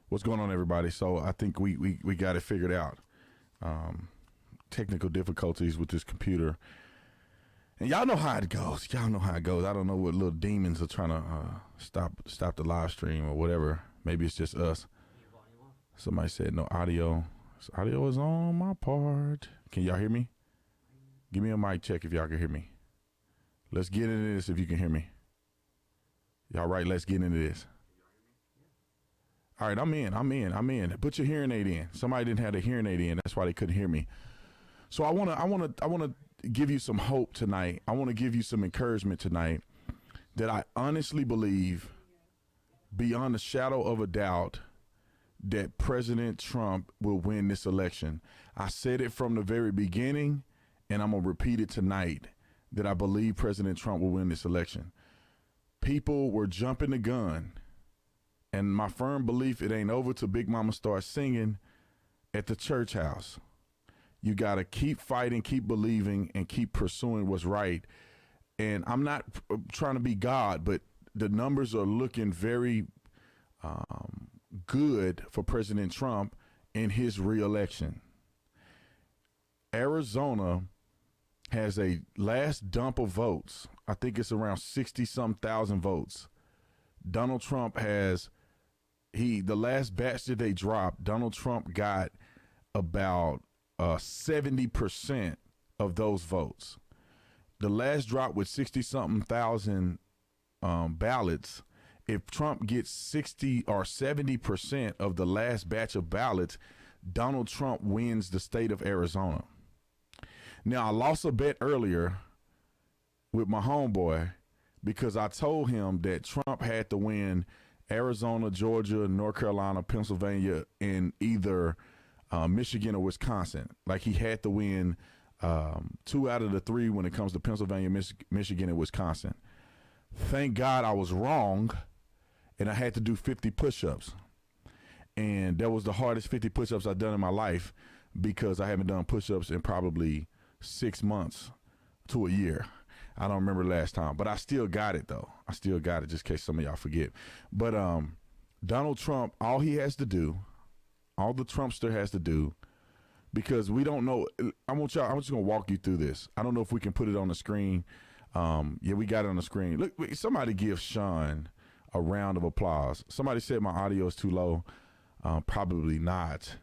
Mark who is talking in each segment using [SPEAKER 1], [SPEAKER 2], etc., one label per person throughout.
[SPEAKER 1] What's going on, everybody? So I think we got it figured out. Technical difficulties with this computer. And y'all know how it goes. Y'all know how it goes. I don't know what little demons are trying to stop the live stream or whatever. Maybe it's just us. Somebody said no audio. So audio is on my part. Can y'all hear me? Give me a mic check if y'all can hear me. Let's get into this if you can hear me. Y'all right, let's get into this. All right, I'm in. Put your hearing aid in. Somebody didn't have a hearing aid in. That's why they couldn't hear me. So I want to give you some hope tonight. I want to give you some encouragement tonight that I honestly believe, beyond a shadow of a doubt, that President Trump will win this election. I said it from the very beginning, and I'm going to repeat it tonight, that I believe President Trump will win this election. People were jumping the gun, and my firm belief it ain't over till Big Mama starts singing at the church house. You got to keep fighting, keep believing, and keep pursuing what's right. And I'm not trying to be God, but the numbers are looking very good for President Trump in his reelection. Arizona has a last dump of votes. I think it's around 60-some thousand votes. Donald Trump has, the last batch that they dropped, Donald Trump got about 70% of those votes. The last drop with 60-something thousand ballots, if Trump gets 60 or 70% of the last batch of ballots, Donald Trump wins the state of Arizona. Now, I lost a bet earlier with my homeboy because I told him that Trump had to win Arizona, Georgia, North Carolina, Pennsylvania, and either Michigan or Wisconsin. Like he had to win 2 out of the 3 when it comes to Pennsylvania, Michigan, and Wisconsin. Thank God I was wrong, and I had to do 50 push-ups. And that was the hardest 50 push-ups I've done in my life because I haven't done push-ups in probably 6 months to a year. I don't remember last time, but I still got it, though. I still got it, just in case some of y'all forget. But Donald Trump, all he has to do, all the Trumpster has to do, because we don't know. I'm just going to walk you through this. I don't know if we can put it on the screen. Yeah, we got it on the screen. Look, somebody give Sean a round of applause. Somebody said my audio is too low. Probably not.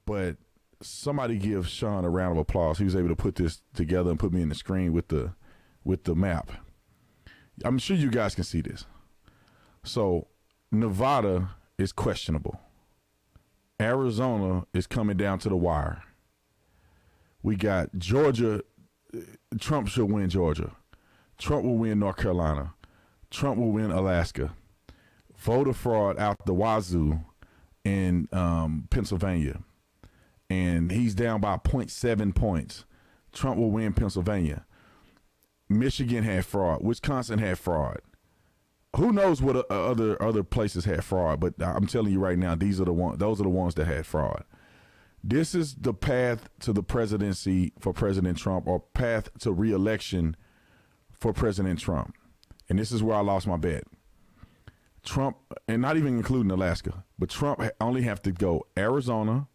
[SPEAKER 1] But somebody give Sean a round of applause. He was able to put this together and put me in the screen with the map. I'm sure you guys can see this. So Nevada is questionable. Arizona is coming down to the wire. We got Georgia. Trump should win Georgia. Trump will win North Carolina. Trump will win Alaska. Voter fraud out the wazoo in Pennsylvania. And he's down by 0.7 points. Trump will win Pennsylvania. Michigan had fraud. Wisconsin had fraud. Who knows what other places had fraud? But I'm telling you right now, those are the ones that had fraud. This is the path to the presidency for President Trump, or path to reelection for President Trump. And this is where I lost my bet. Trump, and not even including Alaska, but Trump only have to go Arizona,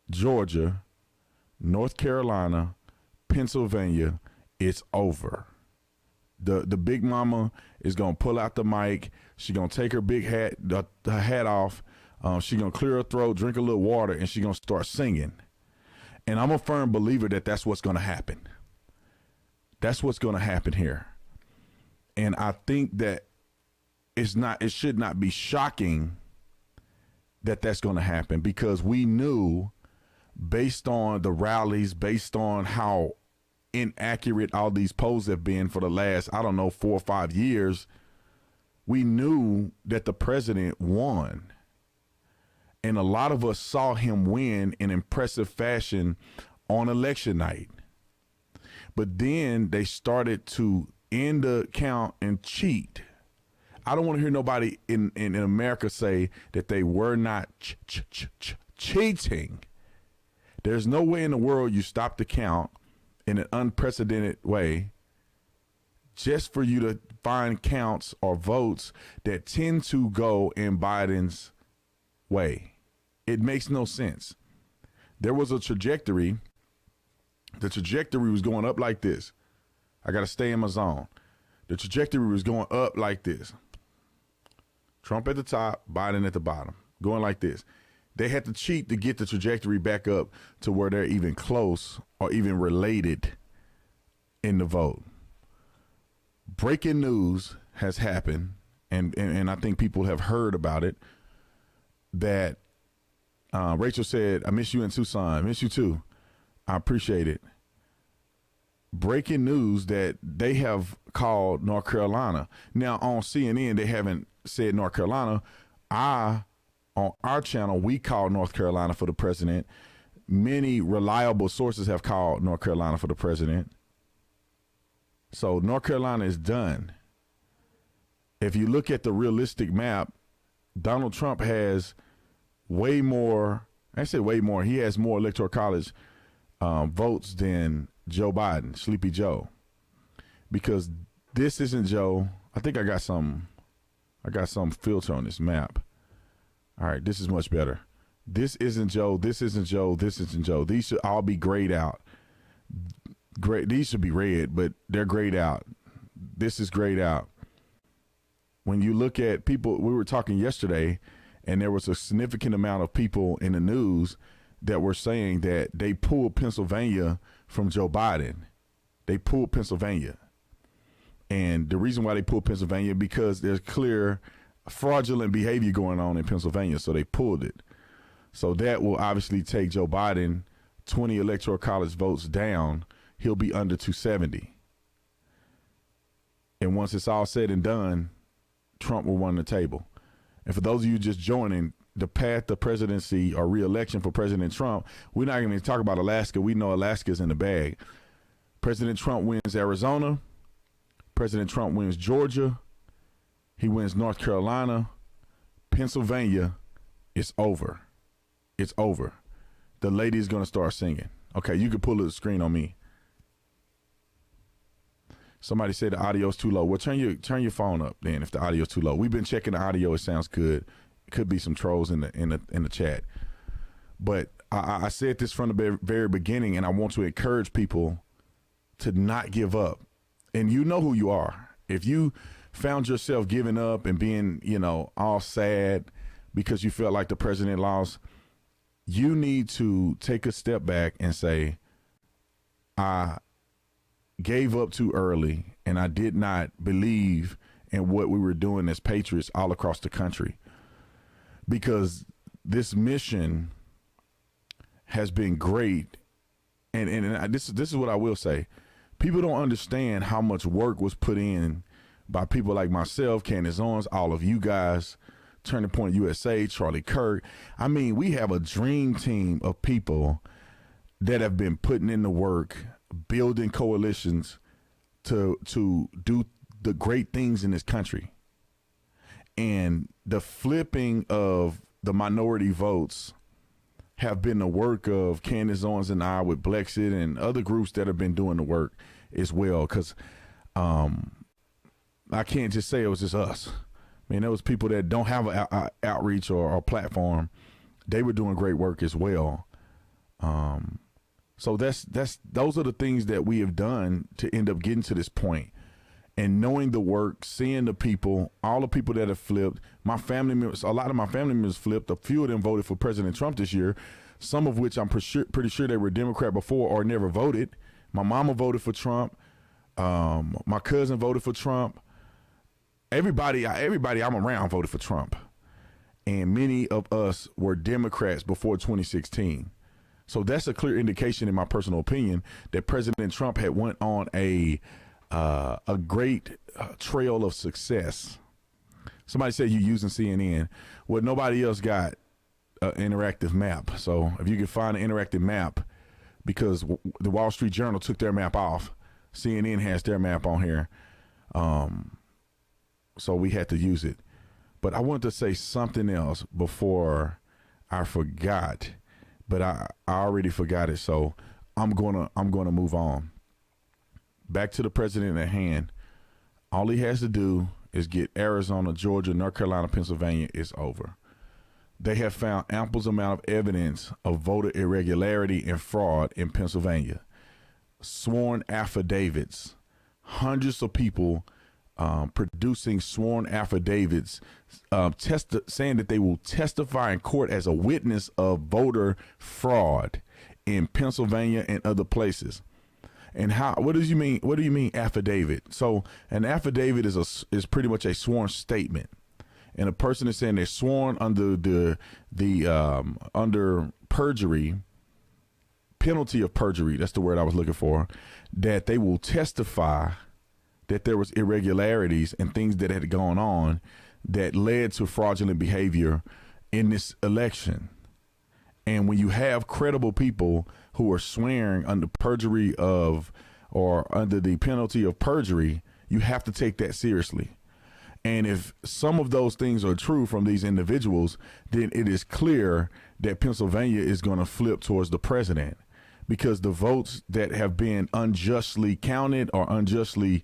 [SPEAKER 1] Georgia, North Carolina, Pennsylvania. It's over. The big mama is going to pull out the mic. She's going to take her big hat, the hat off. She's going to clear her throat, drink a little water, and she's going to start singing. And I'm a firm believer that that's what's going to happen. That's what's going to happen here. And I think that it should not be shocking that that's going to happen, because we knew, based on the rallies, based on how inaccurate all these polls have been for the last, 4 or 5 years, we knew that the president won. And a lot of us saw him win in impressive fashion on election night. But then they started to end the count and cheat. I don't want to hear nobody in America say that they were not cheating. There's no way in the world you stop the count in an unprecedented way just for you to find counts or votes that tend to go in Biden's way. It makes no sense. There was a trajectory. The trajectory was going up like this. I got to stay in my zone. The trajectory was going up like this. Trump at the top, Biden at the bottom, going like this. They had to cheat to get the trajectory back up to where they're even close or even related in the vote. Breaking news has happened, and I think people have heard about it, that Rachel said, I miss you in Tucson. I miss you too. I appreciate it. Breaking news that they have called North Carolina. Now on CNN, they haven't said North Carolina. On our channel, we call North Carolina for the president. Many reliable sources have called North Carolina for the president. So North Carolina is done. If you look at the realistic map, Donald Trump has way more, I say way more, he has more electoral college votes than Joe Biden, Sleepy Joe. Because this isn't Joe. I think I got some filter on this map. All right, this is much better. This isn't Joe, this isn't Joe, this isn't Joe. These should all be grayed out. These should be red, but they're grayed out. This is grayed out. When you look at people, we were talking yesterday, and there was a significant amount of people in the news that were saying that they pulled Pennsylvania from Joe Biden. They pulled Pennsylvania. And the reason why they pulled Pennsylvania, because there's clear fraudulent behavior going on in Pennsylvania, so they pulled it. So that will obviously take Joe Biden 20 electoral college votes down. He'll be under 270. And once it's all said and done, Trump will run the table. And for those of you just joining, the path to presidency or re-election for President Trump, we're not going to talk about Alaska. We know Alaska's in the bag. President Trump wins Arizona. President Trump wins Georgia. He wins North Carolina. Pennsylvania. It's over. It's over. The lady is going to start singing. Okay, you can pull the screen on me. Somebody said the audio's too low. Well, turn your phone up then if the audio's too low. We've been checking the audio. It sounds good. It could be some trolls in the chat. But I said this from the very beginning, and I want to encourage people to not give up. And you know who you are. If you found yourself giving up and being, all sad because you felt like the president lost, you need to take a step back and say, I gave up too early, and I did not believe in what we were doing as patriots all across the country. Because this mission has been great. And this is what I will say. People don't understand how much work was put in by people like myself, Candace Owens, all of you guys, Turning Point USA, Charlie Kirk. I mean, we have a dream team of people that have been putting in the work, building coalitions to do the great things in this country. And the flipping of the minority votes have been the work of Candace Owens and I with Blexit and other groups that have been doing the work as well. Because I can't just say it was just us. I mean, there was people that don't have an outreach or platform. They were doing great work as well. So those are the things that we have done to end up getting to this point. And knowing the work, seeing the people, all the people that have flipped, my family members, a lot of my family members flipped. A few of them voted for President Trump this year, some of which I'm pretty sure they were Democrat before or never voted. My mama voted for Trump. My cousin voted for Trump. Everybody I'm around voted for Trump. And many of us were Democrats before 2016. So that's a clear indication, in my personal opinion, that President Trump had went on a great trail of success. Somebody said you're using CNN. Well, nobody else got an interactive map. So if you can find an interactive map, because the Wall Street Journal took their map off, CNN has their map on here. So we had to use it. But I wanted to say something else before I forgot, but I already forgot it. So I'm gonna move on. Back to the president at hand. All he has to do is get Arizona, Georgia, North Carolina, Pennsylvania. It's over. they have found ample amount of evidence of voter irregularity and fraud in Pennsylvania. Sworn affidavits, hundreds of people producing sworn affidavits, saying that they will testify in court as a witness of voter fraud in Pennsylvania and other places. And what do you mean? What do you mean affidavit? So an affidavit is pretty much a sworn statement, and a person is saying they're sworn under under perjury, penalty of perjury. That's the word I was looking for. That they will testify that there was irregularities and things that had gone on that led to fraudulent behavior in this election. And when you have credible people who are swearing under perjury or under the penalty of perjury, you have to take that seriously. And if some of those things are true from these individuals, then it is clear that Pennsylvania is going to flip towards the president, because the votes that have been unjustly counted or unjustly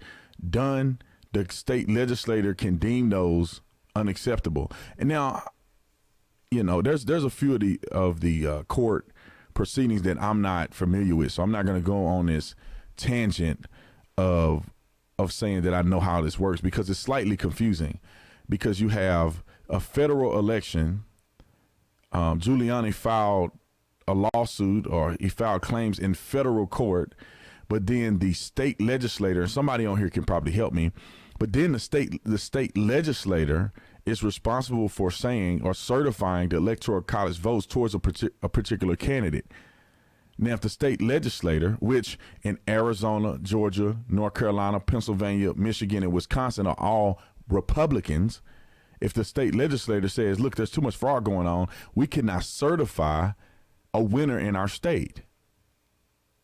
[SPEAKER 1] done, the state legislator can deem those unacceptable. And now, you know, there's a few of the court proceedings that I'm not familiar with, so I'm not going to go on this tangent of saying that I know how this works, because it's slightly confusing. Because you have a federal election. Giuliani filed a lawsuit, or he filed claims in federal court, but then the state legislator, somebody on here can probably help me, but then the state legislator is responsible for saying or certifying the electoral college votes towards a particular candidate. Now, if the state legislator, which in Arizona, Georgia, North Carolina, Pennsylvania, Michigan, and Wisconsin are all Republicans, if the state legislator says, look, there's too much fraud going on, we cannot certify a winner in our state,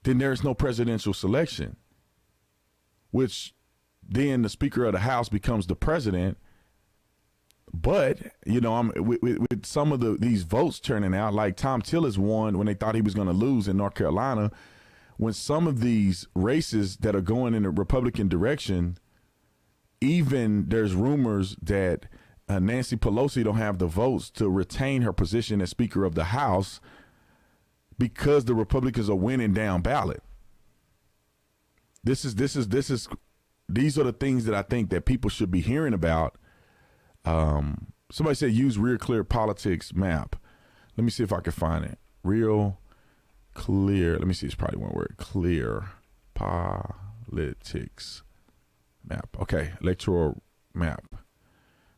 [SPEAKER 1] then there is no presidential selection, which then the Speaker of the House becomes the president. But, you know, with some of these votes turning out, like Tom Tillis won when they thought he was going to lose in North Carolina. When some of these races that are going in the Republican direction, even there's rumors that Nancy Pelosi don't have the votes to retain her position as Speaker of the House because the Republicans are winning down ballot. These are the things that I think that people should be hearing about. Somebody said use Real Clear Politics map. Let me see if I can find it. Real Clear. Let me see. It's probably one word. Clear Politics map. Okay. Electoral map.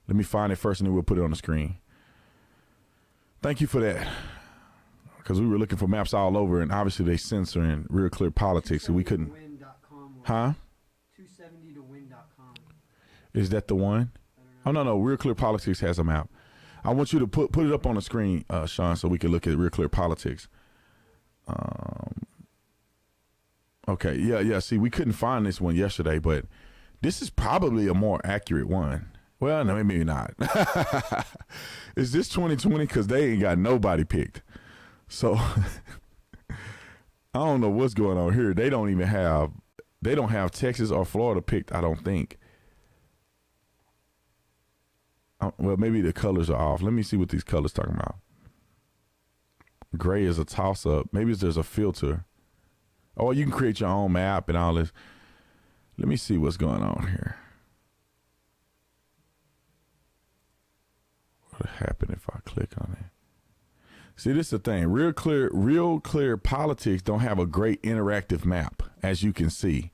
[SPEAKER 1] Let me find it first, and then we'll put it on the screen. Thank you for that. Because we were looking for maps all over, and obviously they censoring Real Clear Politics, so we couldn't.
[SPEAKER 2] 270towin.com.
[SPEAKER 1] Is that the one? Oh, no. Real Clear Politics has a map. I want you to put it up on the screen, Sean, so we can look at Real Clear Politics. Okay. Yeah. See, we couldn't find this one yesterday, but this is probably a more accurate one. Well, no, maybe not. Is this 2020? Because they ain't got nobody picked. So I don't know what's going on here. They don't have Texas or Florida picked, I don't think. Well, maybe the colors are off. Let me see what these colors talking about. Gray is a toss-up. Maybe there's a filter. Oh, you can create your own map and all this. Let me see what's going on here. What would happen if I click on it? See, this is the thing. Real Clear Politics don't have a great interactive map, as you can see.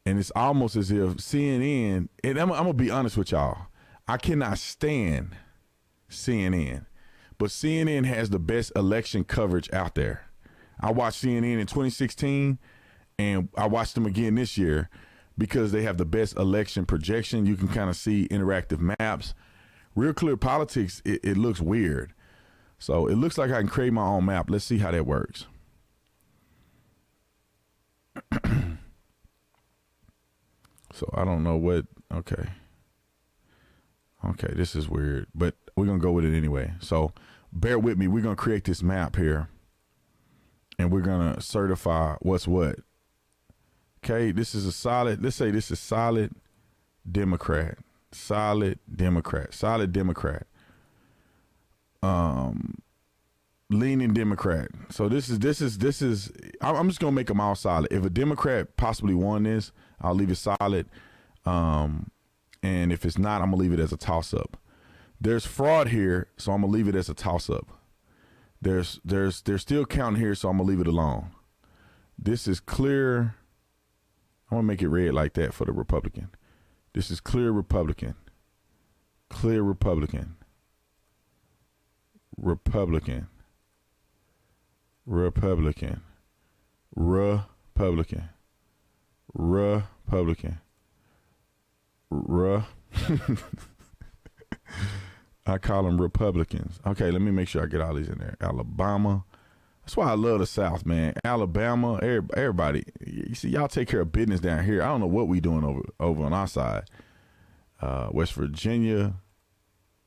[SPEAKER 1] And it's almost as if CNN, and I'm going to be honest with y'all, I cannot stand CNN, but CNN has the best election coverage out there. I watched CNN in 2016, and I watched them again this year because they have the best election projection. You can kind of see interactive maps. Real Clear Politics, it looks weird. So it looks like I can create my own map. Let's see how that works. So I don't know what, okay, this is weird, but we're going to go with it anyway. So bear with me. We're going to create this map here, and we're going to certify what's what. Okay, this is a solid, let's say this is solid Democrat. leaning Democrat. So this is. I'm just gonna make them all solid. If a Democrat possibly won this, I'll leave it solid. And if it's not, I'm gonna leave it as a toss up. There's fraud here, so I'm gonna leave it as a toss up. There's still counting here, so I'm gonna leave it alone. This is clear. I'm gonna make it red like that for the Republican. This is clear Republican. Clear Republican. Republican. Republican. Republican. Republican. I call them Republicans. Okay, let me make sure I get all these in there. Alabama. That's why I love the South, man. Alabama, everybody. You see, y'all take care of business down here. I don't know what we doing over on our side. West Virginia,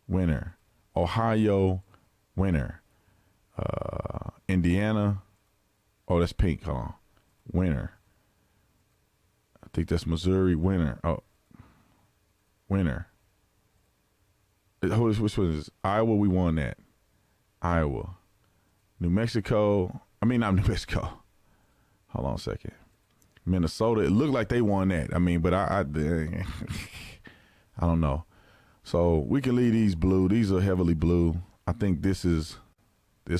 [SPEAKER 1] winner. Ohio, winner. Indiana. Oh, that's pink. Hold on. Winner. I think that's Missouri, winner. Oh, winner. Which one is this? Iowa? We won that. Iowa. New Mexico. I mean, not New Mexico. Hold on a second. Minnesota. It looked like they won that. I mean, but I don't know. So we can leave these blue. These are heavily blue. I think this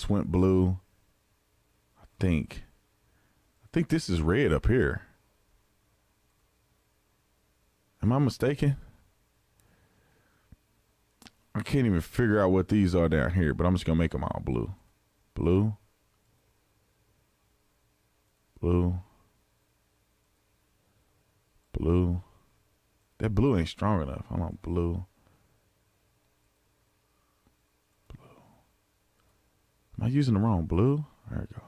[SPEAKER 1] went blue. I think this is red up here. Am I mistaken? I can't even figure out what these are down here, but I'm just going to make them all blue. Blue. Blue. Blue. That blue ain't strong enough. Hold on. Blue. Blue. Am I using the wrong blue? There we go.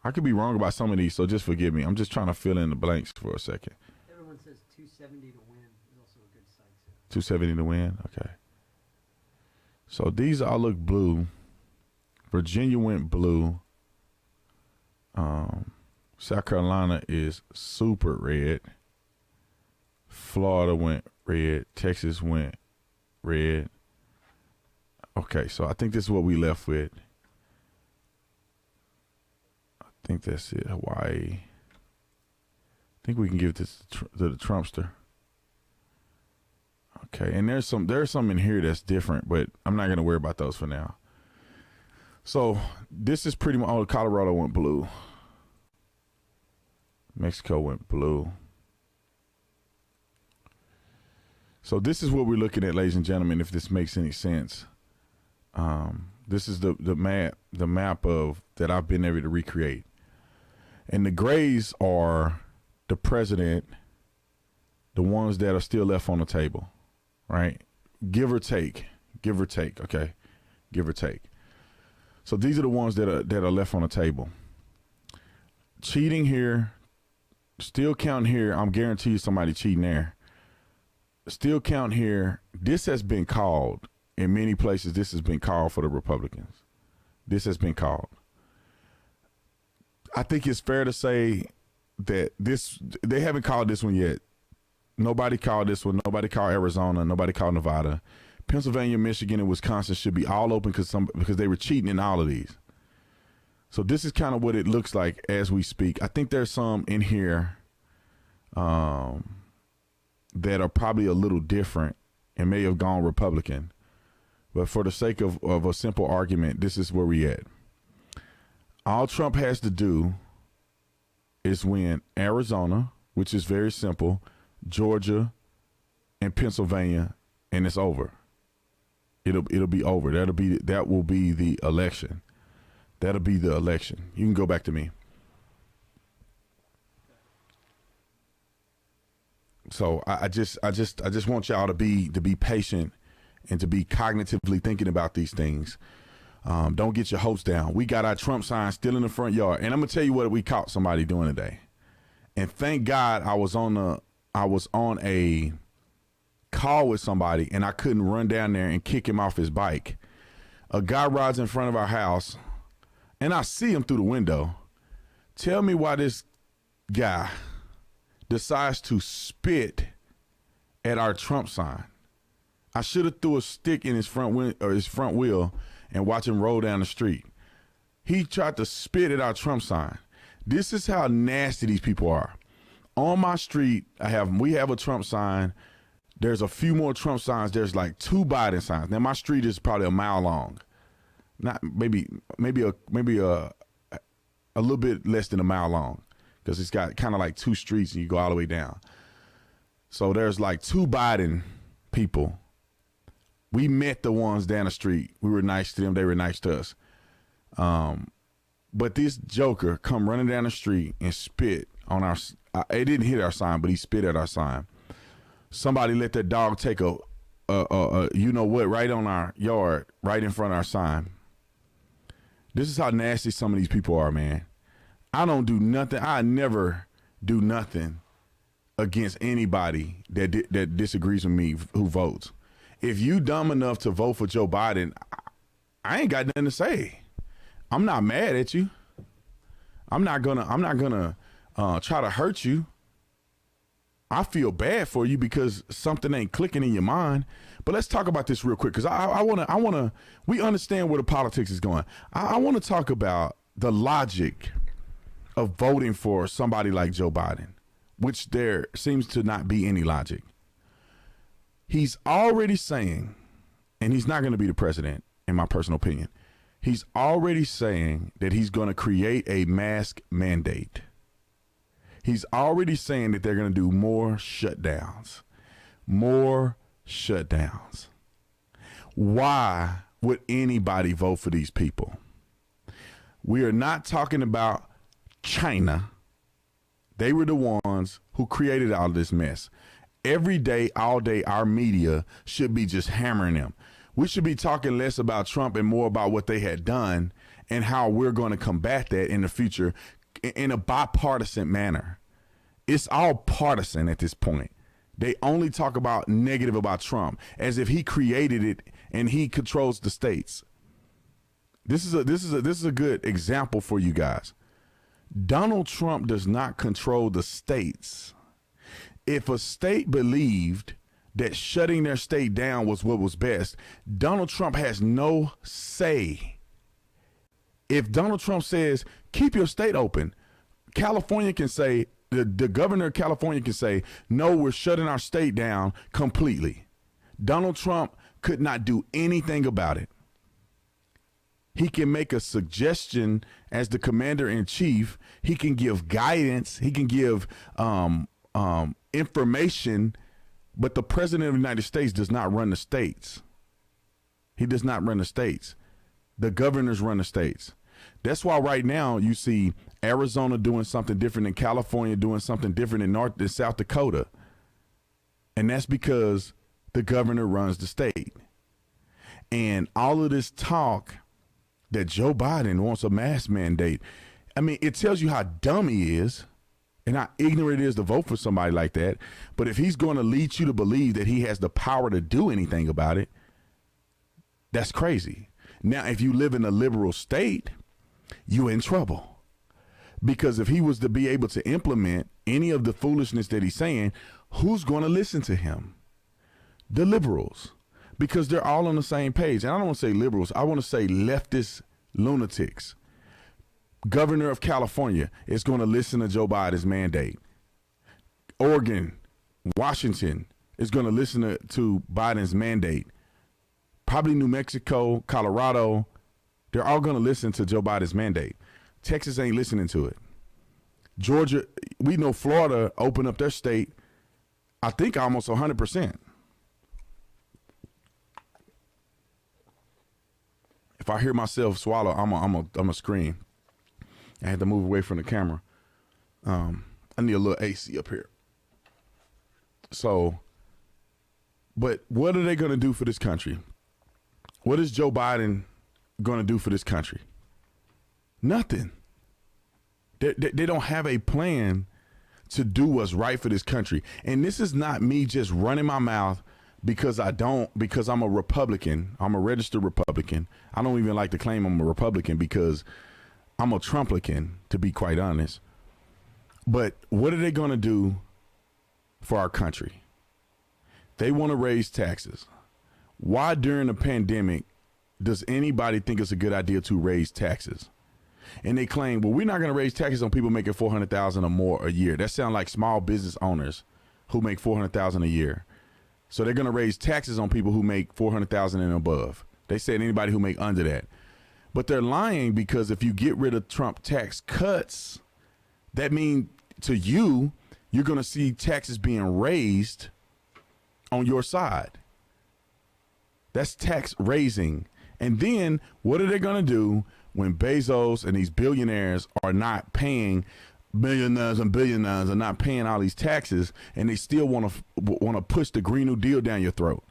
[SPEAKER 1] I could be wrong about some of these, so just forgive me. I'm just trying to fill in the blanks for a second.
[SPEAKER 2] Everyone says 270 to win is also a good side too.
[SPEAKER 1] 270 to win? Okay. So these all look blue. Virginia went blue. South Carolina is super red. Florida went red. Texas went red. Okay, so I think this is what we left with. I think that's it. Hawaii. I think we can give this to the Trumpster. Okay, and there's some in here that's different, but I'm not gonna worry about those for now. So this is pretty much. Oh, Colorado went blue. Mexico went blue. So this is what we're looking at, ladies and gentlemen. If this makes any sense, this is the map of that I've been able to recreate. And the grays are the president, the ones that are still left on the table, right? Give or take, okay? Give or take. So these are the ones that are left on the table. Cheating here, still count here. I'm guaranteed somebody cheating there. Still count here. This has been called in many places. This has been called for the Republicans. This has been called. I think it's fair to say that they haven't called this one yet. Nobody called this one. Nobody called Arizona. Nobody called Nevada. Pennsylvania, Michigan, and Wisconsin should be all open because they were cheating in all of these. So this is kind of what it looks like as we speak. I think there's some in here that are probably a little different and may have gone Republican. But for the sake of a simple argument, this is where we at. All Trump has to do is win Arizona, which is very simple, Georgia, and Pennsylvania, and it's over. It'll be over. That will be the election. That'll be the election. You can go back to me. So I just want y'all to be patient and to be cognitively thinking about these things. Don't get your hopes down. We got our Trump sign still in the front yard, and I'm gonna tell you what we caught somebody doing today. And thank God I was on a call with somebody, and I couldn't run down there and kick him off his bike. A guy rides in front of our house, and I see him through the window. Tell me why this guy decides to spit at our Trump sign. I should have threw a stick in his front wheel and watch him roll down the street. He tried to spit at our Trump sign. This is how nasty these people are. On my street, we have a Trump sign. There's a few more Trump signs. There's like 2 Biden signs. Now my street is probably a mile long. Not maybe a little bit less than a mile long, because it's got kind of like 2 streets and you go all the way down. So there's like 2 Biden people. We met the ones down the street. We were nice to them. They were nice to us. But this joker come running down the street and spit on our. It didn't hit our sign, but he spit at our sign. Somebody let their dog take a you know what, right on our yard, right in front of our sign. This is how nasty some of these people are, man. I don't do nothing. I never do nothing against anybody that disagrees with me who votes. If you dumb enough to vote for Joe Biden, I ain't got nothing to say. I'm not mad at you. I'm not gonna try to hurt you. I feel bad for you because something ain't clicking in your mind. But let's talk about this real quick, because I wanna. We understand where the politics is going. I want to talk about the logic of voting for somebody like Joe Biden, which there seems to not be any logic. He's already saying, and he's not going to be the president, in my personal opinion. He's already saying that he's going to create a mask mandate. He's already saying that they're going to do more shutdowns. More shutdowns. Why would anybody vote for these people? We are not talking about China. They were the ones who created all this mess. Every day, all day, our media should be just hammering them. We should be talking less about Trump and more about what they had done and how we're going to combat that in the future in a bipartisan manner. It's all partisan at this point. They only talk about negative about Trump as if he created it and he controls the states. This is a good example for you guys. Donald Trump does not control the states. If a state believed that shutting their state down was what was best, Donald Trump has no say. If Donald Trump says, keep your state open, California can say, the governor of California can say, no, we're shutting our state down completely. Donald Trump could not do anything about it. He can make a suggestion as the commander in chief. He can give guidance. He can give information, but the president of the United States does not run the states. He does not run the states. The governors run the states. That's why right now you see Arizona doing something different than California, doing something different in North and South Dakota. And that's because the governor runs the state. And all of this talk that Joe Biden wants a mask mandate, I mean, it tells you how dumb he is and how ignorant it is to vote for somebody like that. But if he's going to lead you to believe that he has the power to do anything about it, that's crazy. Now, if you live in a liberal state, you're in trouble. Because if he was to be able to implement any of the foolishness that he's saying, who's going to listen to him? The liberals. Because they're all on the same page. And I don't want to say liberals. I want to say leftist lunatics. Governor of California is going to listen to Joe Biden's mandate. Oregon, Washington is going to listen to Biden's mandate. Probably New Mexico, Colorado, they're all going to listen to Joe Biden's mandate. Texas ain't listening to it. Georgia, we know Florida opened up their state, I think almost 100%. If I hear myself swallow, I'm a scream. I had to move away from the camera. I need a little AC up here. So, but what are they going to do for this country? What is Joe Biden going to do for this country? Nothing. They don't have a plan to do what's right for this country. And this is not me just running my mouth because I'm a Republican. I'm a registered Republican. I don't even like to claim I'm a Republican because I'm a Trumplican, to be quite honest. But what are they going to do for our country? They want to raise taxes. Why during the pandemic does anybody think it's a good idea to raise taxes? And they claim, well, we're not going to raise taxes on people making $400,000 or more a year. That sounds like small business owners who make $400,000 a year. So they're going to raise taxes on people who make $400,000 and above. They said anybody who make under that. But they're lying, because if you get rid of Trump tax cuts, that means to you, you're going to see taxes being raised on your side. That's tax raising. And then what are they going to do when Bezos and these billionaires are not paying, millionaires and billionaires are not paying all these taxes, and they still want to push the Green New Deal down your throat?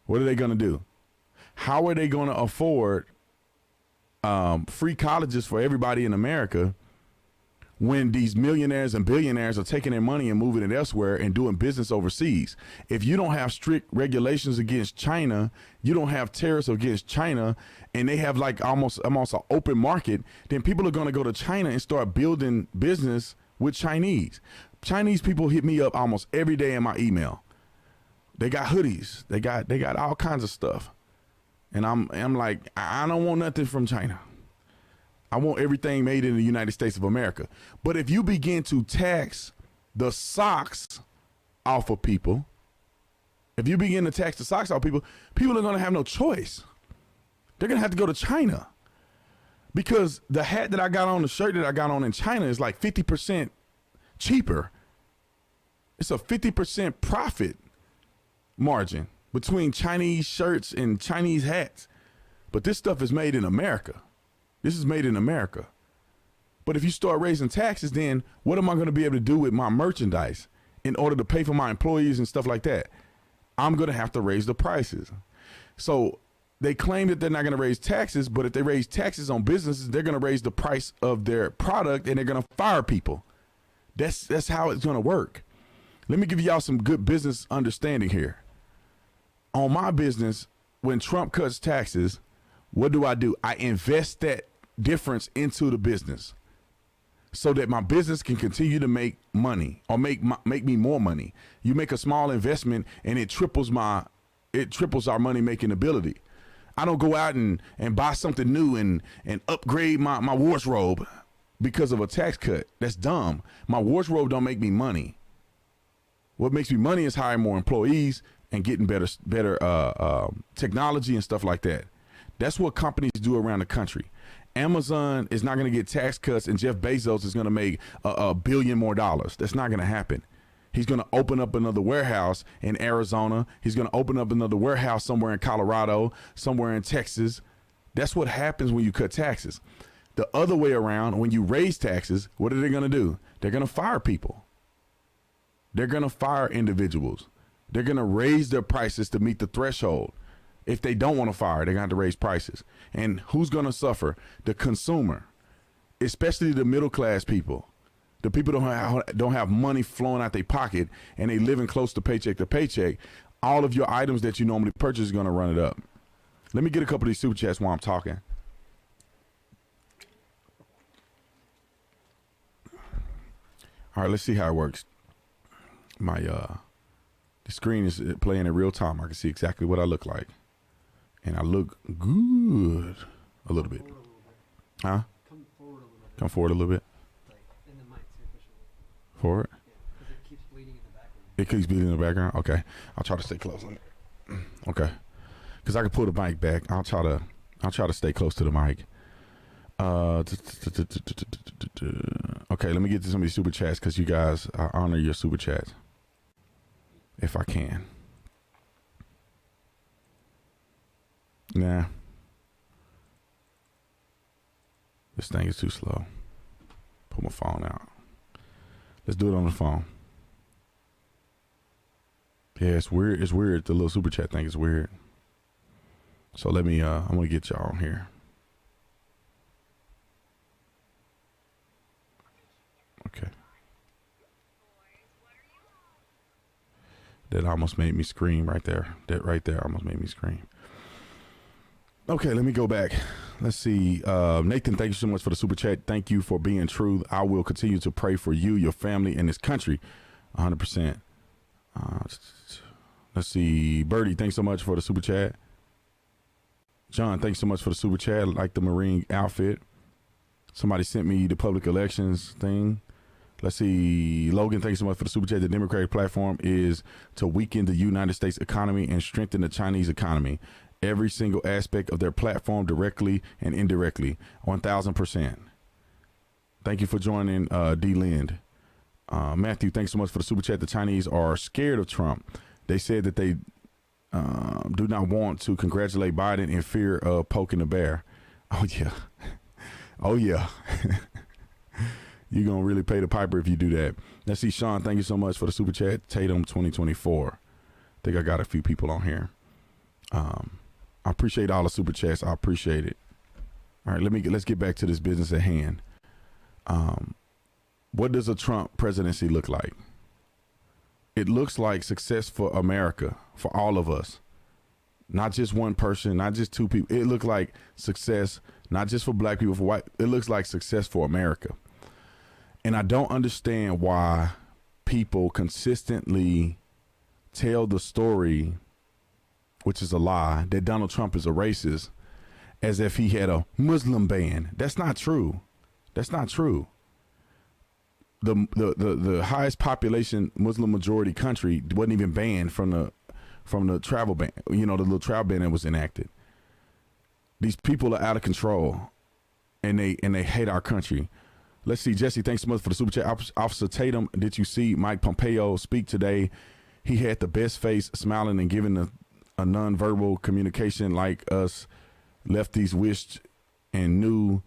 [SPEAKER 1] What are they going to do? How are they going to afford free colleges for everybody in America when these millionaires and billionaires are taking their money and moving it elsewhere and doing business overseas? If you don't have strict regulations against China, you don't have tariffs against China, and they have like almost an open market, then people are going to go to China and start building business with Chinese. Chinese people hit me up almost every day in my email. They got hoodies. They got all kinds of stuff. And I'm like, I don't want nothing from China. I want everything made in the United States of America. But if you begin to tax the socks off of people, if you begin to tax the socks off of people, people are going to have no choice. They're going to have to go to China, because the hat that I got on, the shirt that I got on in China is like 50% cheaper. It's a 50% profit margin between Chinese shirts and Chinese hats. But this stuff is made in America. This is made in America. But if you start raising taxes, then what am I going to be able to do with my merchandise in order to pay for my employees and stuff like that? I'm going to have to raise the prices. So they claim that they're not going to raise taxes, but if they raise taxes on businesses, they're going to raise the price of their product, and they're going to fire people. That's how it's going to work. Let me give y'all some good business understanding here. On my business, when Trump cuts taxes, what do? I invest that difference into the business so that my business can continue to make money, or make me more money. You make a small investment and it triples our money making ability. I don't go out and buy something new and upgrade my wardrobe because of a tax cut. That's dumb. My wardrobe don't make me money. What makes me money is hiring more employees and getting better technology and stuff like that. That's what companies do around the country. Amazon is not going to get tax cuts, and Jeff Bezos is going to make $1 billion more. That's not going to happen. He's going to open up another warehouse in Arizona. He's going to open up another warehouse somewhere in Colorado, somewhere in Texas. That's what happens when you cut taxes. The other way around, when you raise taxes, what are they going to do? They're going to fire people. They're going to fire individuals. They're going to raise their prices to meet the threshold. If they don't want to fire, they're going to have to raise prices. And who's going to suffer? The consumer, especially the middle class people. The people don't have money flowing out their pocket, and they living close to paycheck. All of your items that you normally purchase is going to run it up. Let me get a couple of these super chats while I'm talking. All right, let's see how it works. My the screen is playing in real time. I can see exactly what I look like. And I look good a little bit. Huh?
[SPEAKER 2] Come forward a little bit.
[SPEAKER 1] Come forward a little bit.
[SPEAKER 2] Like in the mic, so push a little.
[SPEAKER 1] Forward?
[SPEAKER 2] Yeah, because it keeps bleeding in the background.
[SPEAKER 1] It keeps bleeding in the background? Okay. I'll try to stay close on it. Okay. Because I can pull the mic back. I'll try to stay close to the mic. Okay, let me get to some of these super chats, because you guys, I honor your super chats. If I can. Nah. This thing is too slow. Pull my phone out. Let's do it on the phone. Yeah, it's weird. It's weird. The little super chat thing is weird. So let me, I'm going to get y'all on here. Okay. That almost made me scream right there. That right there almost made me scream. Okay, let me go back. Let's see. Nathan, thank you so much for the super chat. Thank you for being true. I will continue to pray for you, your family, and this country. 100%. Let Let's see. Birdie, thanks so much for the super chat. John, thanks so much for the super chat. I like the Marine outfit. Somebody sent me the public elections thing. Let's see. Logan, thanks so much for the super chat. The Democratic platform is to weaken the United States economy and strengthen the Chinese economy. Every single aspect of their platform, directly and indirectly. 1,000%. Thank you for joining, D. Lind. Matthew, thanks so much for the super chat. The Chinese are scared of Trump. They said that they do not want to congratulate Biden in fear of poking the bear. Oh, yeah. Oh, yeah. You're going to really pay the piper if you do that. Let's see, Sean, thank you so much for the super chat. Tatum 2024. I think I got a few people on here. I appreciate all the super chats. I appreciate it. All right, let's get back to this business at hand. What does a Trump presidency look like? It looks like success for America, for all of us. Not just one person, not just two people. It looks like success, not just for black people, for white. It looks like success for America. And I don't understand why people consistently tell the story, which is a lie, that Donald Trump is a racist, as if he had a Muslim ban. That's not true. That's not true. The highest population Muslim majority country wasn't even banned from the travel ban. You know, the little travel ban that was enacted. These people are out of control, and they hate our country. Let's see, Jesse, thanks so much for the super chat. Officer Tatum, did you see Mike Pompeo speak today? He had the best face, smiling and giving a nonverbal communication like us lefties wished and knew.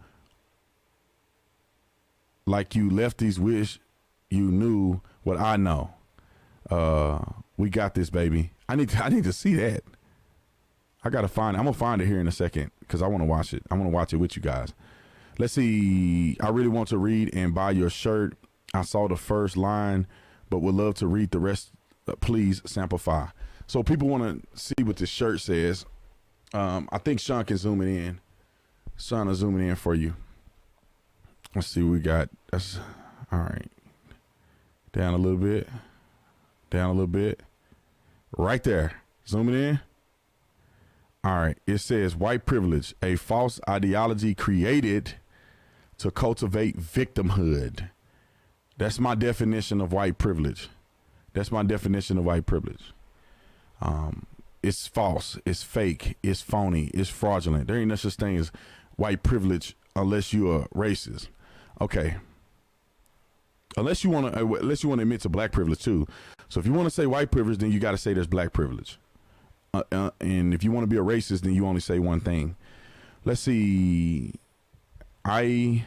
[SPEAKER 1] Like you lefties wish you knew what I know. We got this, baby. I need to see that. I gotta find it. I'm gonna find it here in a second because I want to watch it. I want to watch it with you guys. Let's see. I really want to read and buy your shirt. I saw the first line, but would love to read the rest. Please samplify. So people want to see what this shirt says. I think Sean can zoom it in. Sean is zooming in for you. Let's see what we got. That's all right. Down a little bit. Down a little bit. Right there. Zooming in. All right. It says white privilege, a false ideology created to cultivate victimhood. That's my definition of white privilege. That's my definition of white privilege. It's false. It's fake. It's phony. It's fraudulent. There ain't no such thing as white privilege unless you're a racist. Okay. Unless you want to admit to black privilege too. So if you want to say white privilege, then you got to say there's black privilege. And if you want to be a racist, then you only say one thing. Let's see. I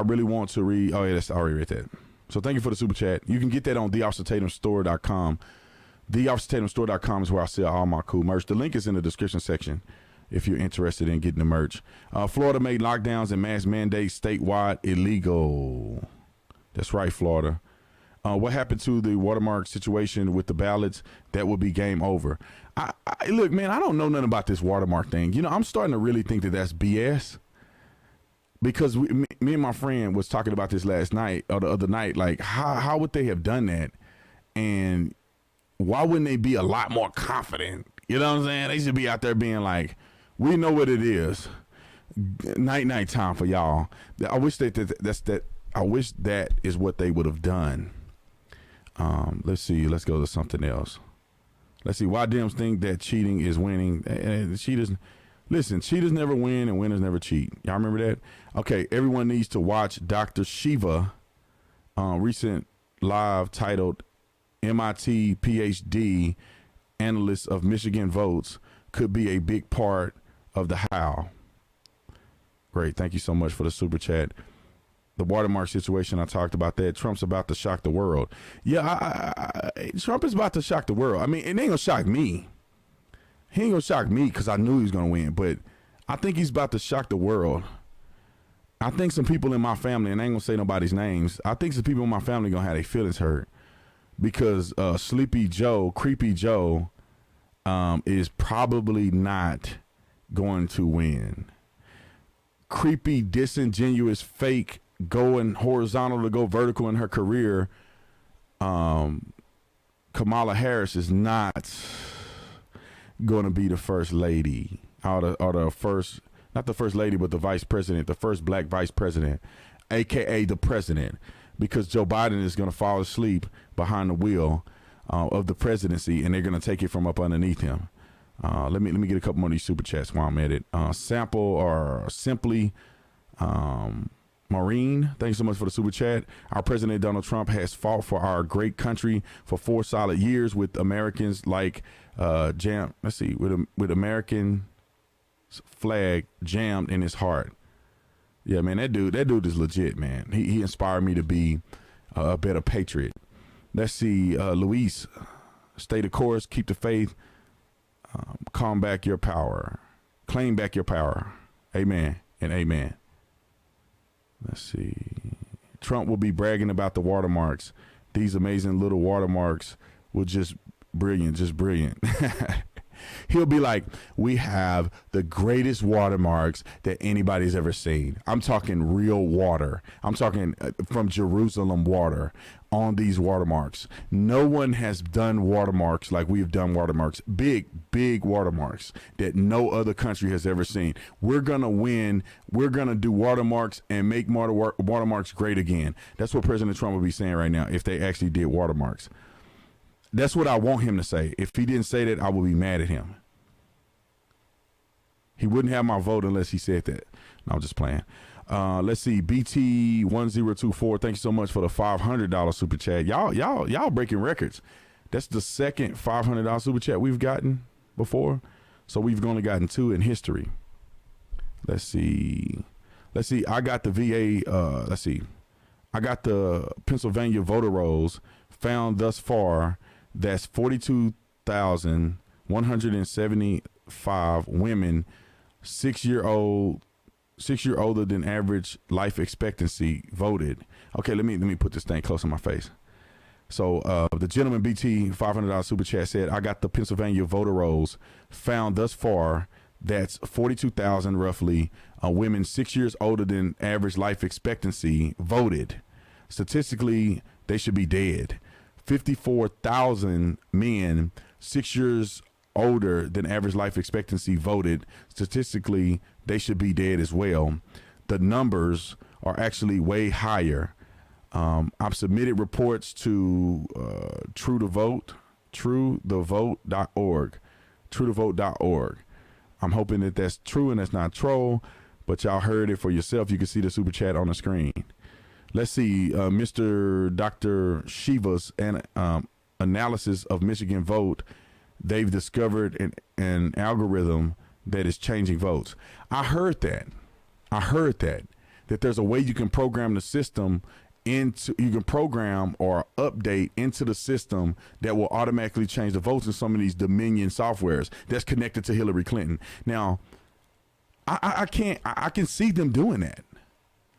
[SPEAKER 1] really want to read. Oh yeah, that's already read that. So thank you for the super chat. You can get that on theofficertatumstore.com. Theofficertatumstore.com is where I sell all my cool merch. The link is in the description section if you're interested in getting the merch. Florida made lockdowns and mask mandates statewide illegal. That's right, Florida. What happened to the watermark situation with the ballots? That would be game over. Look, man, I don't know nothing about this watermark thing. You know, I'm starting to really think that that's BS. Because me and my friend was talking about this last night or the other night. Like, how would they have done that? And why wouldn't they be a lot more confident? You know what I'm saying? They should be out there being like, we know what it is. Night time for y'all. I wish I wish that is what they would have done. Let's see. Let's go to something else. Let's see. Why Dems think that cheating is winning? Listen, cheaters never win and winners never cheat. Y'all remember that? Okay, everyone needs to watch Dr. Shiva recent live titled MIT PhD Analyst of Michigan Votes Could Be a Big Part of the How. Great. Thank you so much for the super chat. The watermark situation, I talked about that. Trump's about to shock the world. Yeah, Trump is about to shock the world. I mean, it ain't going to shock me. He ain't going to shock me because I knew he was going to win. But I think he's about to shock the world. I think some people in my family, and I ain't going to say nobody's names, I think some people in my family going to have their feelings hurt. Because Sleepy Joe, Creepy Joe, is probably not going to win. Creepy, disingenuous, fake, going horizontal to go vertical in her career, Kamala Harris is not going to be the first lady, or the first, not the first lady, but the vice president, the first black vice president, aka the president, because Joe Biden is going to fall asleep behind the wheel of the presidency, and they're going to take it from up underneath him. Let me get a couple more of these super chats while I'm at it. Sample or simply Maureen, thank you so much for the super chat. Our president Donald Trump has fought for our great country for 4 solid years with Americans like with American flag jammed in his heart. Yeah, man, that dude is legit, man. He inspired me to be a better patriot. Let's see, Luis, stay the course, keep the faith, calm back your power, claim back your power. Amen and amen. Let's see. Trump will be bragging about the watermarks. These amazing little watermarks will just brilliant. He'll be like, we have the greatest watermarks that anybody's ever seen. I'm talking real water. I'm talking from Jerusalem water on these watermarks. No one has done watermarks like we've done watermarks. Big watermarks that no other country has ever seen. We're going to win. We're going to do watermarks and make watermarks great again. That's what President Trump would be saying right now if they actually did watermarks. That's what I want him to say. If he didn't say that, I would be mad at him. He wouldn't have my vote unless he said that. No, I'm just playing. Let's see. BT1024. Thank you so much for the $500 super chat. Y'all breaking records. That's the second $500 super chat we've gotten before. So we've only gotten 2 in history. Let's see. I got the VA. I got the Pennsylvania voter rolls found thus far. That's 42,175 women 6 year older than average life expectancy voted. Okay, let me put this thing close to my face. So the gentleman BT $500 super chat said, I got the Pennsylvania voter rolls found thus far. That's 42,000 roughly women 6 years older than average life expectancy voted. Statistically, they should be dead. 54,000 men 6 years older than average life expectancy voted. Statistically, they should be dead as well. The numbers are actually way higher. I've submitted reports to truethevote.org. truethevote.org. I'm hoping that that's true and that's not troll, but y'all heard it for yourself. You can see the super chat on the screen. Let's see, Mr. Dr. Shiva's analysis of Michigan vote. They've discovered an algorithm that is changing votes. I heard that there's a way you can program the system you can program or update into the system that will automatically change the votes in some of these Dominion softwares that's connected to Hillary Clinton. Now, I can see them doing that.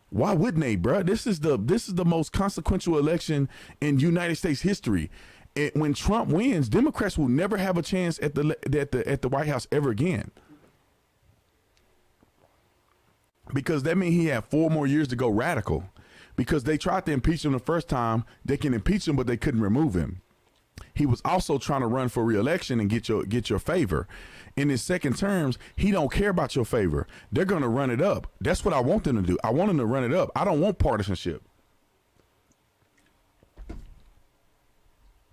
[SPEAKER 1] Why wouldn't they, bro? This is the most consequential election in United States history. When Trump wins, Democrats will never have a chance at the White House ever again, because that means he had 4 more years to go radical. Because they tried to impeach him the first time, they can impeach him, but they couldn't remove him. He was also trying to run for reelection and get your favor. In his second terms, he don't care about your favor. They're going to run it up. That's what I want them to do. I want them to run it up. I don't want partisanship.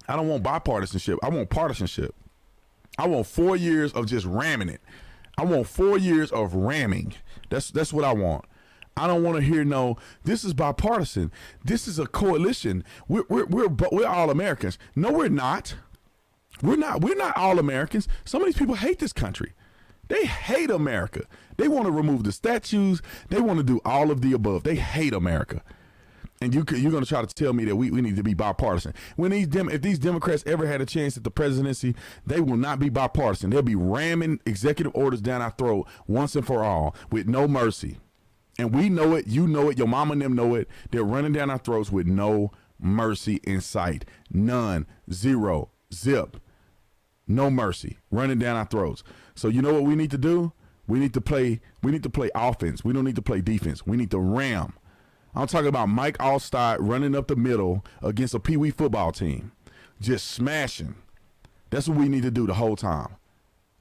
[SPEAKER 1] I don't want bipartisanship. I want partisanship. I want 4 years of just ramming it. I want 4 years of ramming. That's what I want. I don't want to hear this is bipartisan. This is a coalition. We're all Americans. No, we're not. We're not all Americans. Some of these people hate this country. They hate America. They want to remove the statues. They want to do all of the above. They hate America. And you're going to try to tell me that we need to be bipartisan. If these Democrats ever had a chance at the presidency, they will not be bipartisan. They'll be ramming executive orders down our throat once and for all with no mercy. And we know it. You know it. Your mama and them know it. They're running down our throats with no mercy in sight. None. Zero. Zip. No mercy. Running down our throats. So you know what we need to do? We need to play offense. We don't need to play defense. We need to ram. I'm talking about Mike Allstott running up the middle against a Pee Wee football team. just smashing. That's what we need to do the whole time.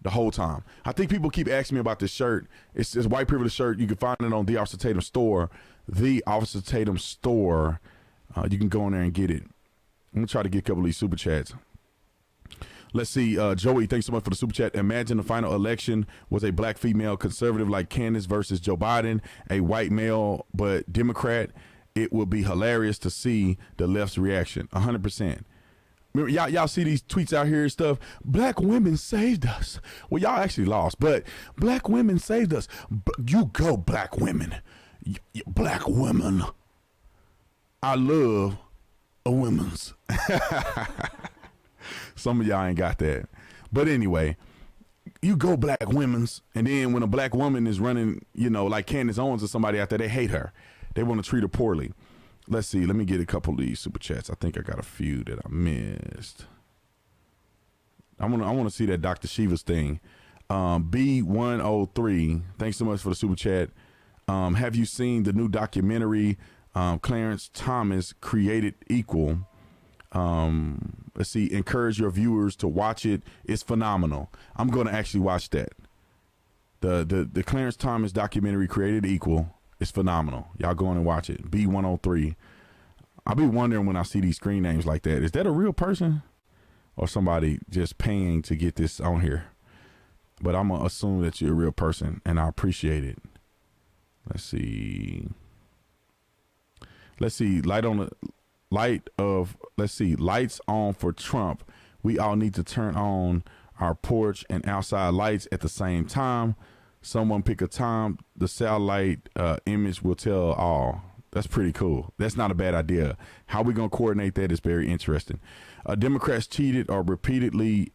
[SPEAKER 1] The whole time. I think people keep asking me about this shirt. It's this white privilege shirt. You can find it on the Officer Tatum store. The Officer Tatum store. You can go in there and get it. I'm going to try to get a couple of these super chats. Let's see. Joey, thanks so much for the super chat. Imagine the final election was a black female conservative like Candace versus Joe Biden, a white male but Democrat. It would be hilarious to see the left's reaction. 100%. Remember, y'all see these tweets out here and stuff. Black women saved us. Well, y'all actually lost, but black women saved us. You go, black women. Black women. I love a women's. Some of y'all ain't got that. But anyway, you go, black women's. And then when a black woman is running, you know, like Candace Owens or somebody out there, they hate her. They want to treat her poorly. Let's see. Let me get a couple of these super chats. I think I got a few that I missed. I want to see that Dr. Shiva's thing. B103. Thanks so much for the super chat. Have you seen the new documentary, Clarence Thomas Created Equal? Let's see. Encourage your viewers to watch it. It's phenomenal. I'm going to actually watch that. The Clarence Thomas documentary Created Equal. It's phenomenal. Y'all go in and watch it. B103. I'll be wondering when I see these screen names like that. Is that a real person or somebody just paying to get this on here? But I'm going to assume that you're a real person, and I appreciate it. Let's see. Lights on for Trump. We all need to turn on our porch and outside lights at the same time. Someone pick a time. The satellite image will tell all. That's pretty cool. That's not a bad idea. How we going to coordinate that is very interesting. Democrats cheated or repeatedly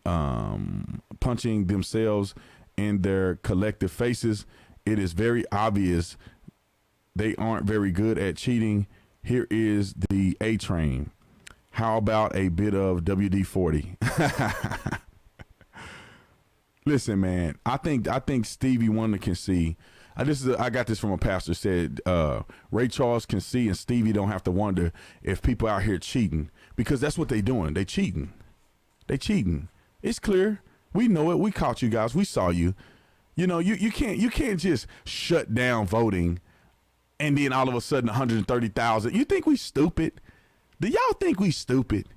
[SPEAKER 1] punching themselves in their collective faces. It is very obvious they aren't very good at cheating. Here is the A train. How about a bit of WD-40? Listen, man, I think Stevie Wonder can see. I got this from a pastor said Ray Charles can see and Stevie don't have to wonder if people out here cheating, because that's what they doing. They cheating. It's clear. We know it. We caught you guys. We saw you. You know, you can't just shut down voting and then all of a sudden 130,000. You think we stupid? Do y'all think we stupid?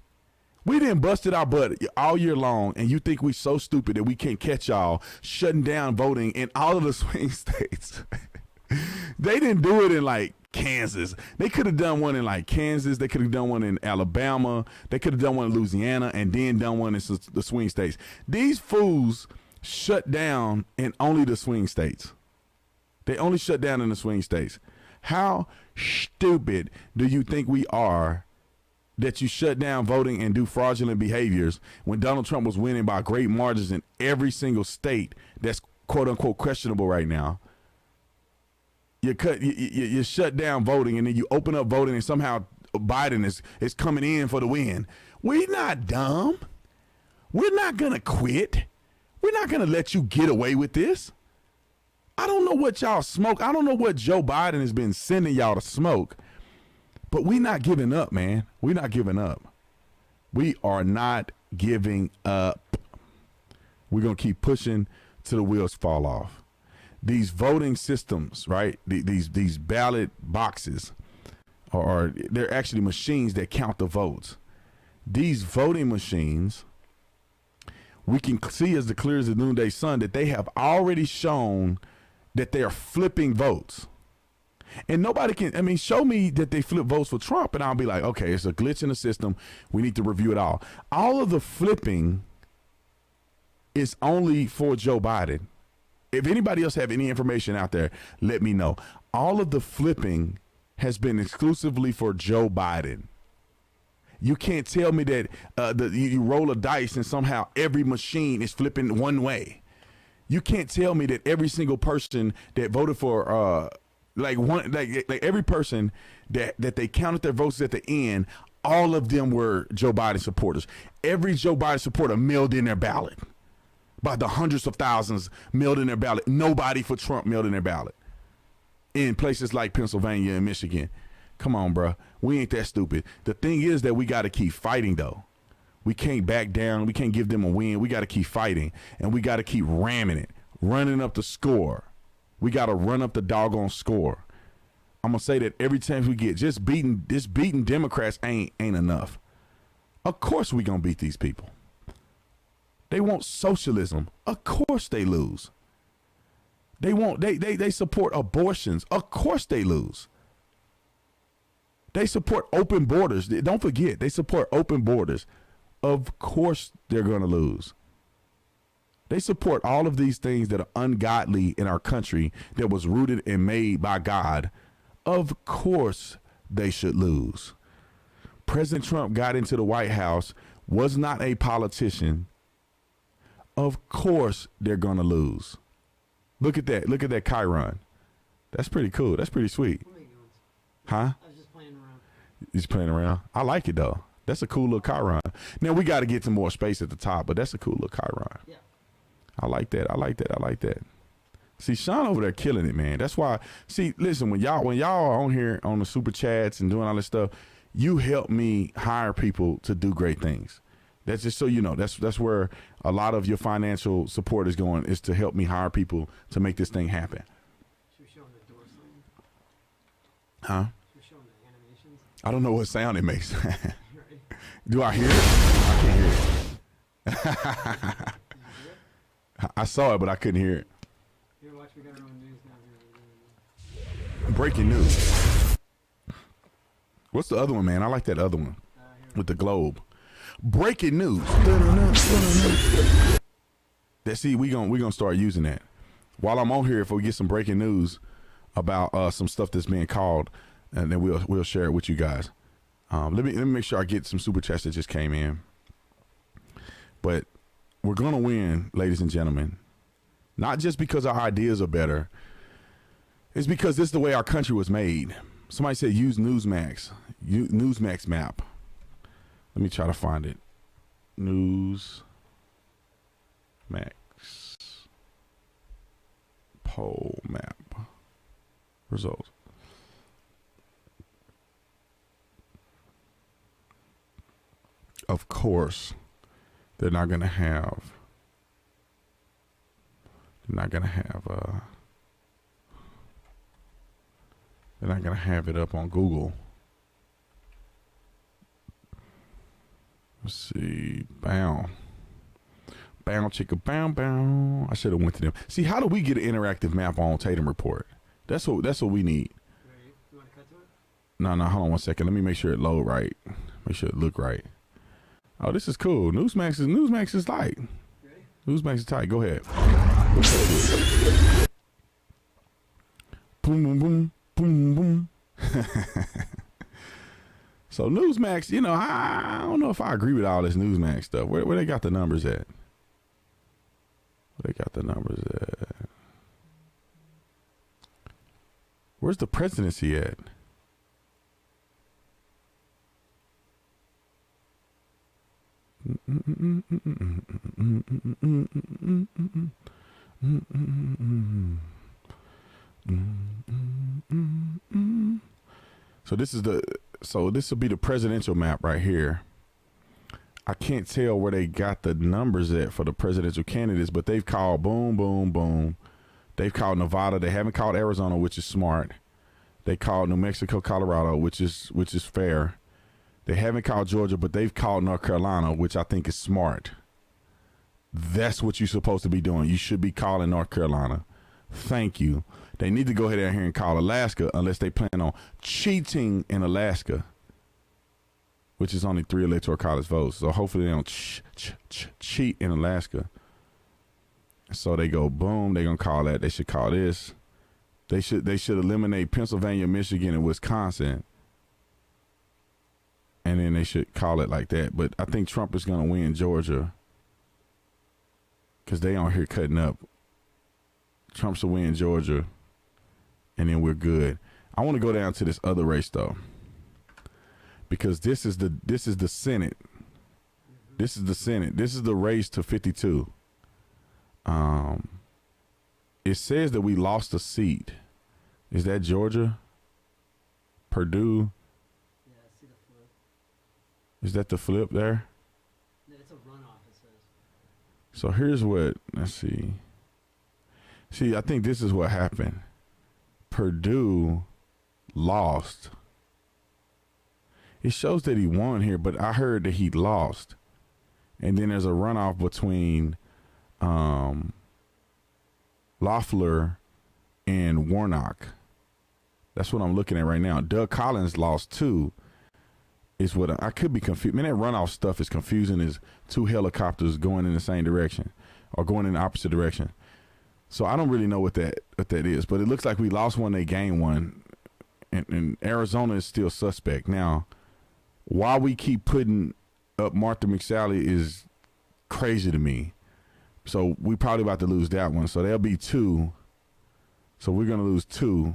[SPEAKER 1] We done busted our butt all year long, and you think we so stupid that we can't catch y'all shutting down voting in all of the swing states. They didn't do it in like Kansas. They could have done one in like Kansas. They could have done one in Alabama. They could have done one in Louisiana and then done one in the swing states. These fools shut down in only the swing states. They only shut down in the swing states. How stupid do you think we are that you shut down voting and do fraudulent behaviors when Donald Trump was winning by great margins in every single state that's quote unquote questionable right now? You shut down voting and then you open up voting and somehow Biden is coming in for the win. We're not dumb. We're not going to quit. We're not going to let you get away with this. I don't know what y'all smoke. I don't know what Joe Biden has been sending y'all to smoke. But we're not giving up, man. We're not giving up. We are not giving up. We're going to keep pushing till the wheels fall off. These voting systems, right? These ballot boxes they're actually machines that count the votes. These voting machines, we can see as clear as the noonday sun that they have already shown that they are flipping votes. And nobody can, show me that they flip votes for Trump and I'll be like, okay, it's a glitch in the system. We need to review it all. All of the flipping is only for Joe Biden. If anybody else have any information out there, let me know. All of the flipping has been exclusively for Joe Biden. You can't tell me that you roll a dice and somehow every machine is flipping one way. You can't tell me that every single person that voted for like every person that they counted their votes at the end, all of them were Joe Biden supporters. Every Joe Biden supporter mailed in their ballot. By the hundreds of thousands mailed in their ballot. Nobody for Trump mailed in their ballot. In places like Pennsylvania and Michigan. Come on, bro. We ain't that stupid. The thing is that we got to keep fighting, though. We can't back down. We can't give them a win. We got to keep fighting, and we got to keep ramming it, running up the score. We got to run up the doggone score. I'm gonna say that every chance we get, just beating Democrats ain't enough. Of course we gonna beat these people. They want socialism. Of course they lose. They support abortions. Of course they lose. They support open borders. Don't forget, they support open borders. Of course they're gonna lose. They support all of these things that are ungodly in our country that was rooted and made by God. Of course they should lose. President Trump got into the White House, was not a politician. Of course they're going to lose. Look at that. Look at that Chiron. That's pretty cool. That's pretty sweet. Huh?
[SPEAKER 2] I was just playing around.
[SPEAKER 1] He's playing around. I like it, though. That's a cool little Chiron. Now, we got to get some more space at the top, but that's a cool little Chiron.
[SPEAKER 2] Yeah.
[SPEAKER 1] I like that. I like that. I like that. See, Sean over there killing it, man. That's why. See, listen, when y'all are on here on the super chats and doing all this stuff, you help me hire people to do great things. That's just so you know. That's where a lot of your financial support is going, is to help me hire people to make this thing happen.
[SPEAKER 2] Should we show them the door sign?
[SPEAKER 1] Huh?
[SPEAKER 2] Should we show them the animations?
[SPEAKER 1] I don't know what sound it makes.
[SPEAKER 2] You ready?
[SPEAKER 1] Do I hear it? I can't hear it.
[SPEAKER 2] Did you hear it?
[SPEAKER 1] I saw it, but I couldn't hear it.
[SPEAKER 2] Here, watch. We got our own news now.
[SPEAKER 1] Breaking news. What's the other one, man? I like that other one
[SPEAKER 2] Here
[SPEAKER 1] with the globe. Breaking news. See, we gonna start using that. While I'm on here, if we get some breaking news about some stuff that's being called, and then we'll share it with you guys. Let me make sure I get some super chats that just came in. But we're gonna win, ladies and gentlemen. Not just because our ideas are better. It's because this is the way our country was made. Somebody said use Newsmax. Newsmax map. Let me try to find it. Newsmax poll map results. Of course, they're not going to have. They're not going to have it up on Google. Let's see. Bow. Bow, chicka, bow, bow. I should have went to them. See, how do we get an interactive map on Tatum Report? That's what we need.
[SPEAKER 2] Ready? You want to cut to it?
[SPEAKER 1] No, hold on one second. Let me make sure it load right. Make sure it look right. Oh, this is cool. Newsmax is tight.
[SPEAKER 2] Ready?
[SPEAKER 1] Newsmax is tight. Go ahead. Boom, boom, boom, boom, boom. So Newsmax, you know, I don't know if I agree with all this Newsmax stuff. Where they got the numbers at? Where they got the numbers at? Where's the presidency at? So this will be the presidential map right here. I can't tell where they got the numbers at for the presidential candidates, but they've called boom, boom, boom. They've called Nevada. They haven't called Arizona, which is smart. They called New Mexico, Colorado, which is fair. They haven't called Georgia, but they've called North Carolina, which I think is smart. That's what you're supposed to be doing. You should be calling North Carolina. Thank you. They need to go ahead and call Alaska, unless they plan on cheating in Alaska, which is only 3 electoral college votes. So hopefully they don't cheat in Alaska. So they go boom. They're gonna call that. They should call this. They should eliminate Pennsylvania, Michigan, and Wisconsin, and then they should call it like that. But I think Trump is gonna win Georgia because they on here cutting up. Trump should win Georgia, and then we're good. I want to go down to this other race though, because this is the Senate. This is the Senate. This is the race to 52. It says that we lost a seat. Is that Georgia? Purdue?
[SPEAKER 2] Yeah, I see the flip.
[SPEAKER 1] Is that the flip there? So here's what, let's see. See, I think this is what happened. Purdue lost. It shows that he won here, but I heard that he lost. And then there's a runoff between Loeffler and Warnock. That's what I'm looking at right now. Doug Collins lost too. Is what I could be confused. Man, that runoff stuff is confusing as two helicopters going in the same direction or going in the opposite direction. So I don't really know what that is, but it looks like we lost one, they gained one, and Arizona is still suspect. Now, why we keep putting up Martha McSally is crazy to me. So we probably about to lose that one. So there'll be 2. So we're gonna lose 2,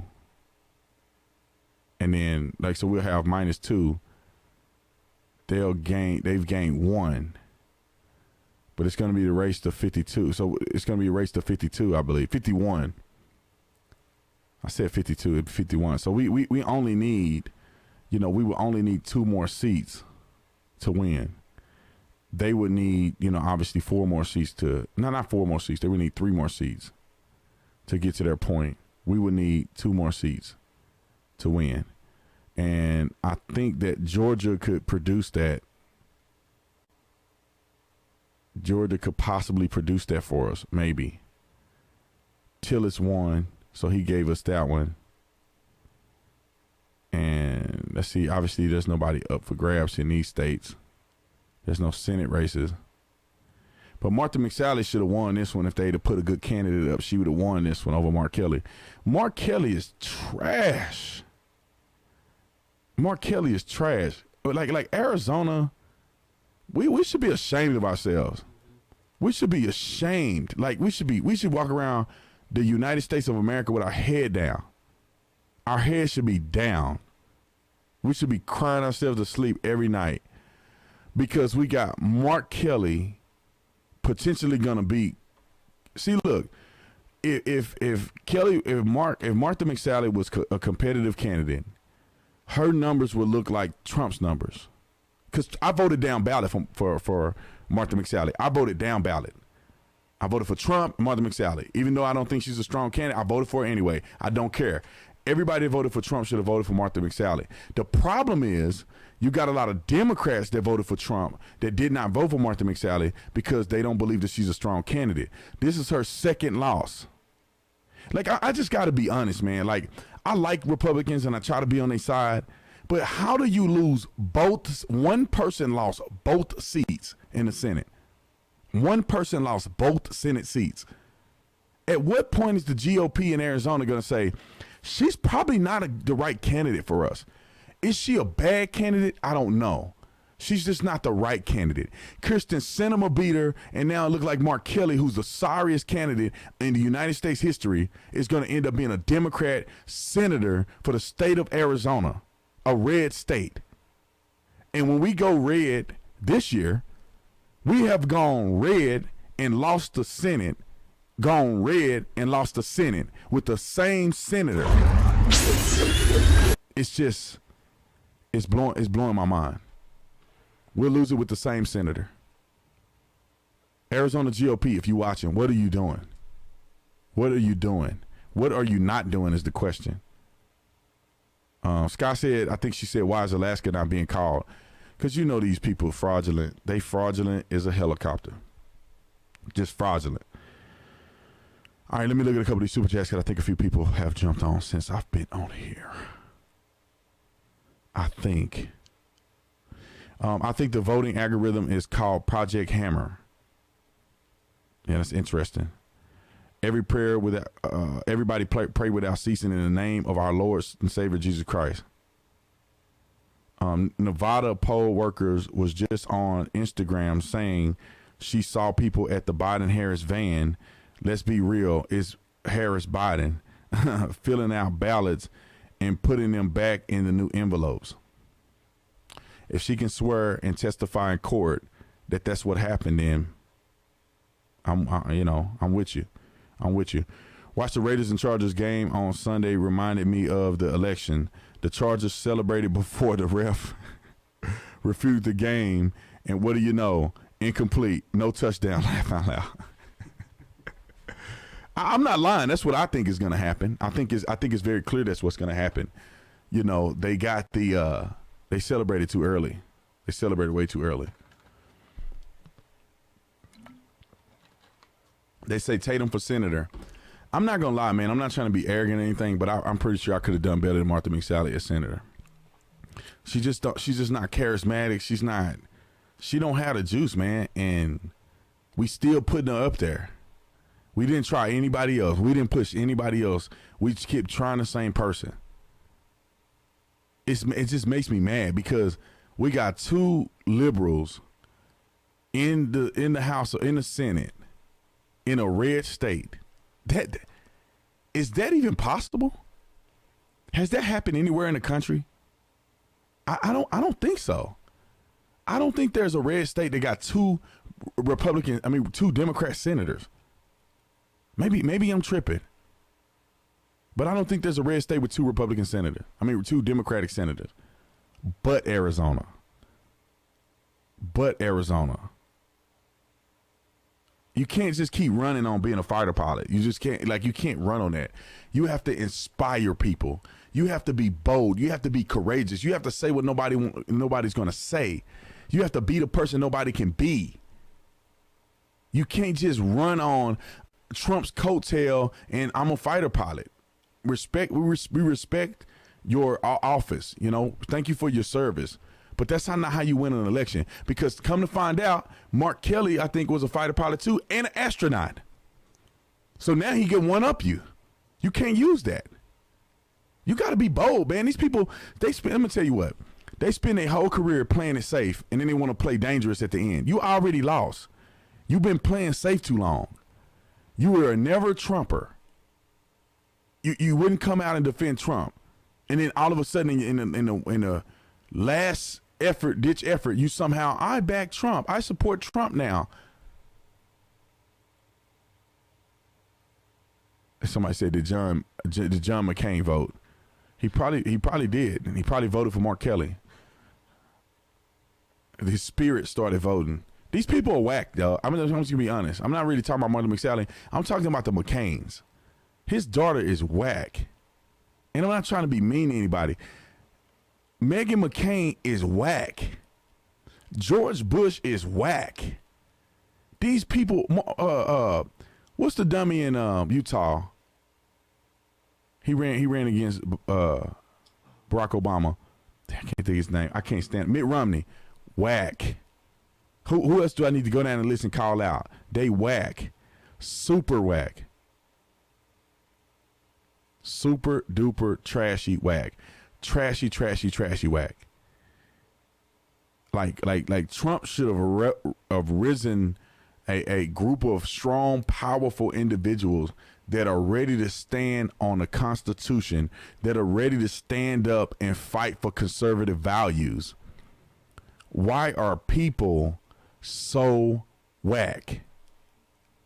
[SPEAKER 1] and then so we'll have -2. They've gained 1. But it's going to be the race to 52. So it's going to be a race to 52, I believe. 51. I said 52, it'd be 51. So we only need, we would only need 2 more seats to win. They would need, obviously 4 more seats not 4 more seats. They would need 3 more seats to get to their point. We would need 2 more seats to win. And I think that Georgia could produce that. Georgia could possibly produce that for us, maybe. Tillis won, so he gave us that one. And let's see, obviously there's nobody up for grabs in these states. There's no Senate races. But Martha McSally should have won this one if they'd have put a good candidate up. She would have won this one over Mark Kelly. Mark Kelly is trash. Mark Kelly is trash. Like Arizona, we should be ashamed of ourselves. We should be ashamed. We should walk around the United States of America with our head down. Our head should be down. We should be crying ourselves to sleep every night because we got Mark Kelly potentially gonna beat. See, look, if Martha McSally was a competitive candidate, her numbers would look like Trump's numbers. Because I voted down ballot for Martha McSally. I voted down ballot. I voted for Trump and Martha McSally. Even though I don't think she's a strong candidate, I voted for her anyway. I don't care. Everybody that voted for Trump should have voted for Martha McSally. The problem is you got a lot of Democrats that voted for Trump that did not vote for Martha McSally because they don't believe that she's a strong candidate. This is her second loss. I just got to be honest, man. I like Republicans and I try to be on their side. But how do you lose both? One person lost both seats in the Senate. One person lost both Senate seats. At what point is the GOP in Arizona going to say, she's probably not the right candidate for us? Is she a bad candidate? I don't know. She's just not the right candidate. Kirsten Sinema beat her, and now it looks like Mark Kelly, who's the sorriest candidate in the United States history, is going to end up being a Democrat senator for the state of Arizona. A red state. And when we go red this year, we have gone red and lost the Senate, gone red and lost the Senate with the same senator. It's blowing my mind. We'll lose it with the same senator. Arizona GOP, if you're watching, what are you doing? What are you doing? What are you not doing is the question. Scott said, I think she said, why is Alaska not being called? Because these people are fraudulent. They fraudulent as a helicopter. Just fraudulent. All right, let me look at a couple of these super chats because I think a few people have jumped on since I've been on here. I think the voting algorithm is called Project Hammer. Yeah, that's interesting. Everybody pray without ceasing in the name of our Lord and Savior Jesus Christ. Nevada poll workers was just on Instagram saying she saw people at the Biden-Harris van. Let's be real, it's Harris-Biden filling out ballots and putting them back in the new envelopes. If she can swear and testify in court that that's what happened, then I'm with you. I'm with you. Watch the Raiders and Chargers game on Sunday reminded me of the election. The Chargers celebrated before the ref refused the game, and what do you know? Incomplete. No touchdown. Laugh out loud. I'm not lying. That's what I think is going to happen. I think it's very clear that's what's going to happen. You know, they got they celebrated too early. They celebrated way too early. They say Tatum for senator. I'm not going to lie, man. I'm not trying to be arrogant or anything, but I'm pretty sure I could have done better than Martha McSally as senator. She's just not charismatic. She don't have the juice, man. And we still putting her up there. We didn't try anybody else. We didn't push anybody else. We just kept trying the same person. It just makes me mad because we got two liberals in the House or in the Senate in a red state. Is that even possible? Has that happened anywhere in the country? I don't think so. I don't think there's a red state that got two Democrat senators. Maybe I'm tripping. But I don't think there's a red state with two Republican senators. Two Democratic senators. But Arizona. You can't just keep running on being a fighter pilot. You just can't, you can't run on that. You have to inspire people. You have to be bold. You have to be courageous. You have to say what nobody's going to say. You have to be the person nobody can be. You can't just run on Trump's coattail and I'm a fighter pilot. We respect your office. You know, thank you for your service. But that's not how you win an election. Because come to find out, Mark Kelly, I think, was a fighter pilot too and an astronaut. So now he can one up you. You can't use that. You got to be bold, man. These people, let me tell you what. They spend their whole career playing it safe, and then they want to play dangerous at the end. You already lost. You've been playing safe too long. You were a never Trumper. You wouldn't come out and defend Trump. And then all of a sudden in the last ditch effort, you somehow, I back Trump. I support Trump now. Somebody said, did John McCain vote? He probably did. And he probably voted for Mark Kelly. His spirit started voting. These people are whack, though. I'm just going to be honest. I'm not really talking about Martha McSally. I'm talking about the McCains. His daughter is whack. And I'm not trying to be mean to anybody. Meghan McCain is whack. George Bush is whack. These people, what's the dummy in Utah? He ran against Barack Obama. I can't think of his name. I can't stand it. Mitt Romney. Whack. Who else do I need to go down and listen, call out? They whack. Super whack. Super duper trashy whack. Trashy whack. Like Trump should have risen a group of strong, powerful individuals that are ready to stand on the Constitution, that are ready to stand up and fight for conservative values. Why are people so whack?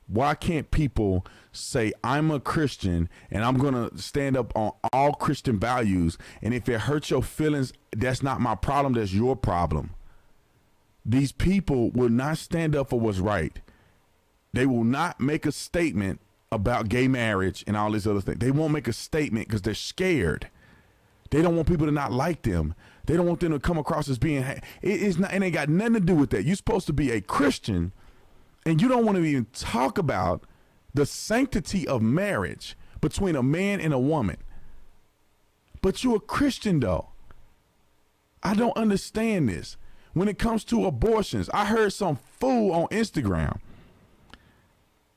[SPEAKER 1] Why can't people say, I'm a Christian and I'm going to stand up on all Christian values, and if it hurts your feelings, that's not my problem, that's your problem. These people will not stand up for what's right. They will not make a statement about gay marriage and all these other things. They won't make a statement because they're scared. They don't want people to not like them. They don't want them to come across as being, it ain't got nothing to do with that. You're supposed to be a Christian, and you don't want to even talk about the sanctity of marriage between a man and a woman. But you're a Christian, though. I don't understand this. When it comes to abortions, I heard some fool on Instagram.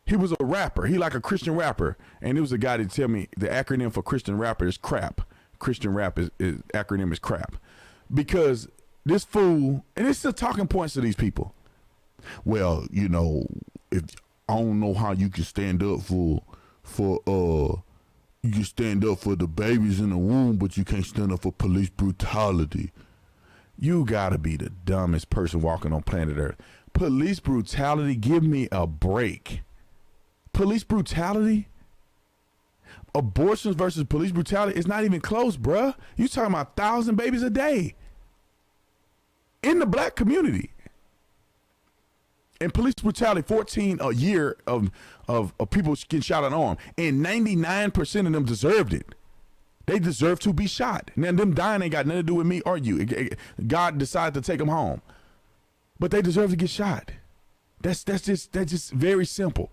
[SPEAKER 1] He was a rapper. He like a Christian rapper. And it was a guy that tell me the acronym for Christian rapper is crap. Christian rap is acronym is crap. Because this fool, and it's the talking points to these people. Well, you know, if I don't know how you can stand up for you can stand up for the babies in the womb, but you can't stand up for police brutality. You gotta be the dumbest person walking on planet Earth. Police brutality, give me a break. Police brutality? Abortions versus police brutality is not even close, bruh. You talking about 1,000 babies a day in the black community. And police brutality, 14 a year of people getting shot on arm, and 99% of them deserved it. They deserve to be shot. Now, them dying ain't got nothing to do with me or you. God decided to take them home, but they deserve to get shot. That's just very simple.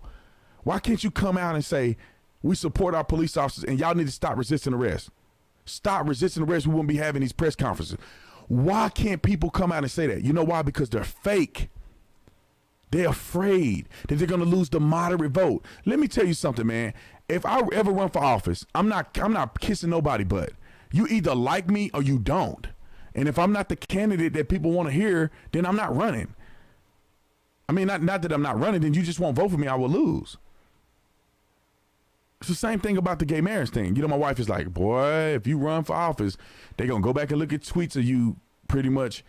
[SPEAKER 1] Why can't you come out and say we support our police officers and y'all need to stop resisting arrest? Stop resisting arrest. We wouldn't be having these press conferences. Why can't people come out and say that? You know why? Because they're fake. They're afraid that they're going to lose the moderate vote. Let me tell you something, man. If I ever run for office, I'm not kissing nobody butt. You either like me or you don't. And if I'm not the candidate that people want to hear, then I'm not running. I mean, not that I'm not running, then you just won't vote for me. I will lose. It's the same thing about the gay marriage thing. You know, my wife is like, boy, if you run for office, they're going to go back and look at tweets of you pretty much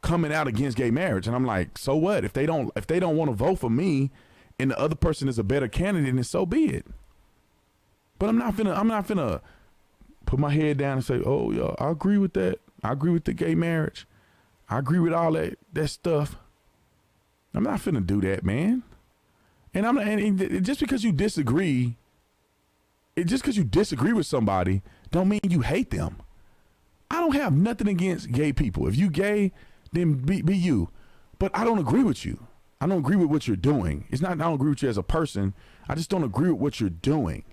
[SPEAKER 1] coming out against gay marriage. And I'm like, so what? If they don't want to vote for me and the other person is a better candidate, then so be it. But I'm not finna put my head down and say, oh yeah, I agree with that. I agree with the gay marriage. I agree with all that stuff. I'm not finna do that, man. And I'm not, and just because you disagree with somebody don't mean you hate them. I don't have nothing against gay people. If you gay, then be you. But I don't agree with you. I don't agree with what you're doing. It's not I don't agree with you as a person. I just don't agree with what you're doing.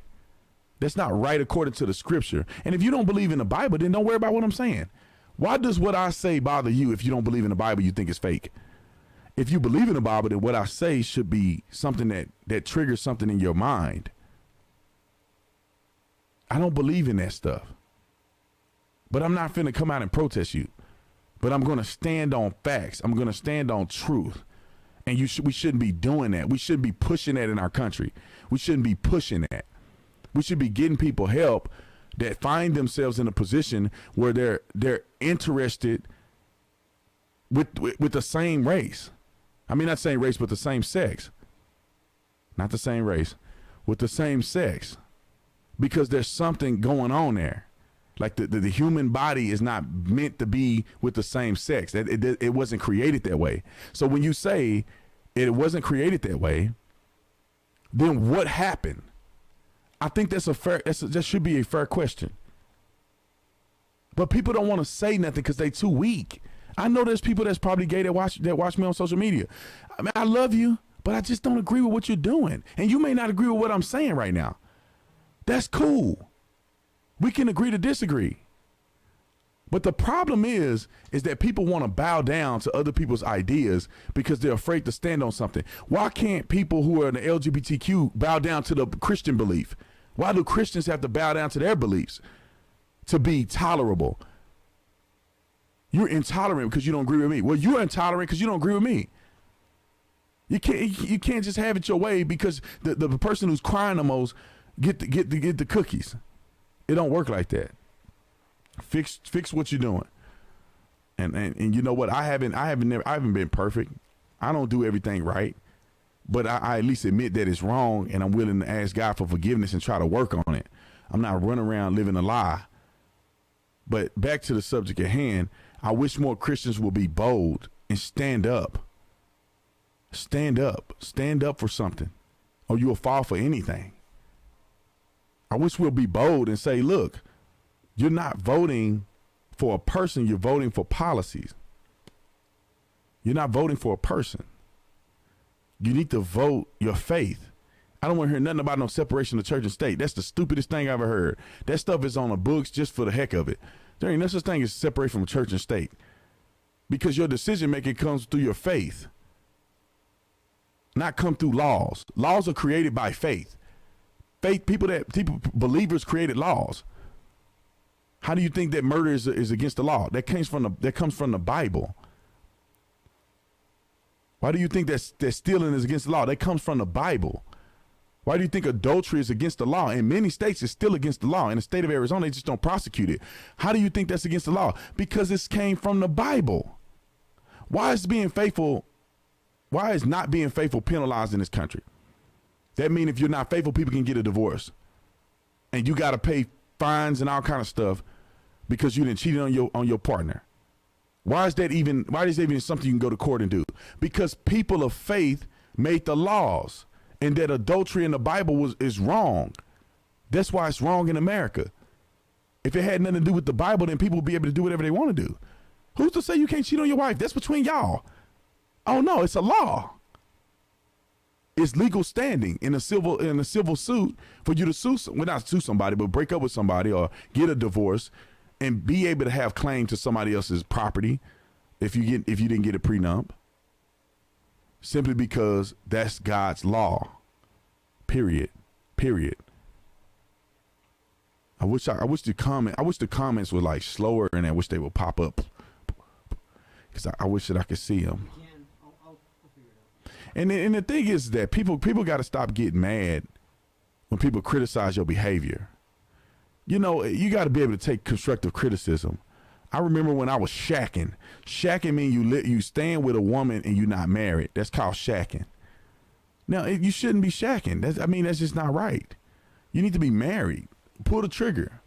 [SPEAKER 1] That's not right according to the scripture. And if you don't believe in the Bible, then don't worry about what I'm saying. Why does what I say bother you if you don't believe in the Bible, you think it's fake? If you believe in the Bible, then what I say should be something that triggers something in your mind. I don't believe in that stuff. But I'm not finna come out and protest you. But I'm going to stand on facts. I'm going to stand on truth. And we shouldn't be doing that. We shouldn't be pushing that in our country. We shouldn't be pushing that. We should be getting people help that find themselves in a position where they're interested with the same race. I mean, not same race, but the same sex. Not the same race, with the same sex. Because there's something going on there. Like the human body is not meant to be with the same sex. It wasn't created that way. So when you say it wasn't created that way, then what happened? I think that should be a fair question. But people don't want to say nothing because they too weak. I know there's people that's probably gay that watch me on social media. I mean, I love you, but I just don't agree with what you're doing. And you may not agree with what I'm saying right now. That's cool. We can agree to disagree. But the problem is that people want to bow down to other people's ideas because they're afraid to stand on something. Why can't people who are in the LGBTQ bow down to the Christian belief? Why do Christians have to bow down to their beliefs to be tolerable? You're intolerant because you don't agree with me. Well, you're intolerant because you don't agree with me. You can't just have it your way because the person who's crying the most get the cookies. It don't work like that. Fix what you're doing. And you know what? I haven't been perfect. I don't do everything right, but I at least admit that it's wrong, and I'm willing to ask God for forgiveness and try to work on it. I'm not running around living a lie. But back to the subject at hand, I wish more Christians would be bold and stand up. Stand up. Stand up for something, or you'll fall for anything. I wish we'll be bold and say, look, you're not voting for a person, you're voting for policies. You're not voting for a person. You need to vote your faith. I don't want to hear nothing about no separation of church and state. That's the stupidest thing I've ever heard. That stuff is on the books just for the heck of it. There ain't no such thing as separate from church and state. Because your decision making comes through your faith, not come through laws. Laws are created by faith. Believers created laws. How do you think that murder is against the law? That comes from the Bible. Why do you think that stealing is against the law? That comes from the Bible. Why do you think adultery is against the law? In many states, it's still against the law. In the state of Arizona, they just don't prosecute it. How do you think that's against the law? Because this came from the Bible. Why is not being faithful penalized in this country? That means if you're not faithful, people can get a divorce. And you got to pay fines and all kind of stuff because you didn't cheat on your partner. Why is that even something you can go to court and do? Because people of faith made the laws, and that adultery in the Bible is wrong. That's why it's wrong in America. If it had nothing to do with the Bible, then people would be able to do whatever they want to do. Who's to say you can't cheat on your wife? That's between y'all. Oh no, it's a law. It's legal standing in a civil suit for you to sue, well, not sue somebody, but break up with somebody or get a divorce and be able to have claim to somebody else's property if you didn't get a prenup, simply because that's God's law. Period. I wish the comments were like slower, and I wish they would pop up, because I wish that I could see them.
[SPEAKER 2] You can. I'll figure it out.
[SPEAKER 1] And the thing is that people got to stop getting mad when people criticize your behavior. You know, you got to be able to take constructive criticism. I remember when I was shacking. Shacking means you staying with a woman and you're not married. That's called shacking. Now, you shouldn't be shacking. That's just not right. You need to be married. Pull the trigger.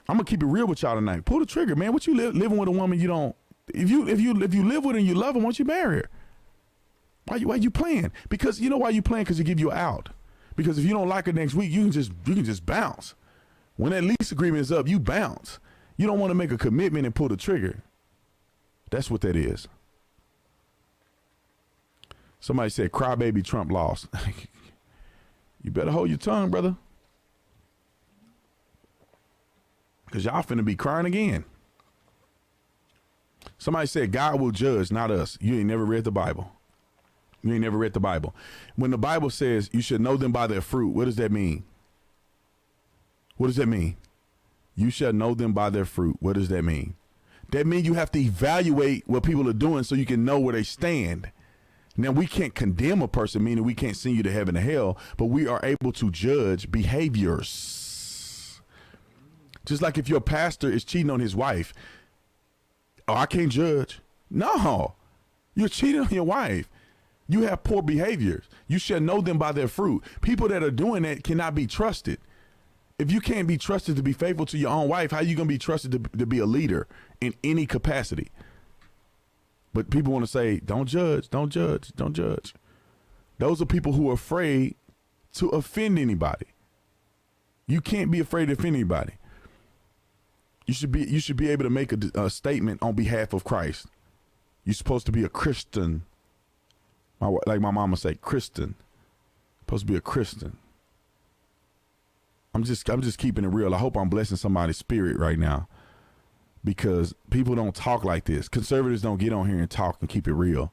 [SPEAKER 1] I'm gonna keep it real with y'all tonight. Pull the trigger, man. What you living with a woman you don't? If you live with her and you love her, why don't you marry her? Why you playing? Because you know why you playing? Because it give you out. Because if you don't like her next week, you can just bounce. When that lease agreement is up, you bounce. You don't want to make a commitment and pull the trigger. That's what that is. Somebody said, "Crybaby Trump lost." You better hold your tongue, brother. Because y'all finna be crying again. Somebody said God will judge, not us. You ain't never read the Bible. When the Bible says you should know them by their fruit, what does that mean? You shall know them by their fruit. What does that mean? That means you have to evaluate what people are doing so you can know where they stand. Now, we can't condemn a person, meaning we can't send you to heaven or hell, but we are able to judge behaviors. Just like if your pastor is cheating on his wife. Oh, I can't judge. No, you're cheating on your wife. You have poor behaviors. You shall know them by their fruit. People that are doing that cannot be trusted. If you can't be trusted to be faithful to your own wife, how are you going to be trusted to be a leader in any capacity? But people want to say, don't judge. Those are people who are afraid to offend anybody. You can't be afraid to offend anybody. You should be able to make a statement on behalf of Christ. You're supposed to be a Christian. Like my mama say, Christian. Supposed to be a Christian. I'm just keeping it real. I hope I'm blessing somebody's spirit right now, because people don't talk like this. Conservatives don't get on here and talk and keep it real.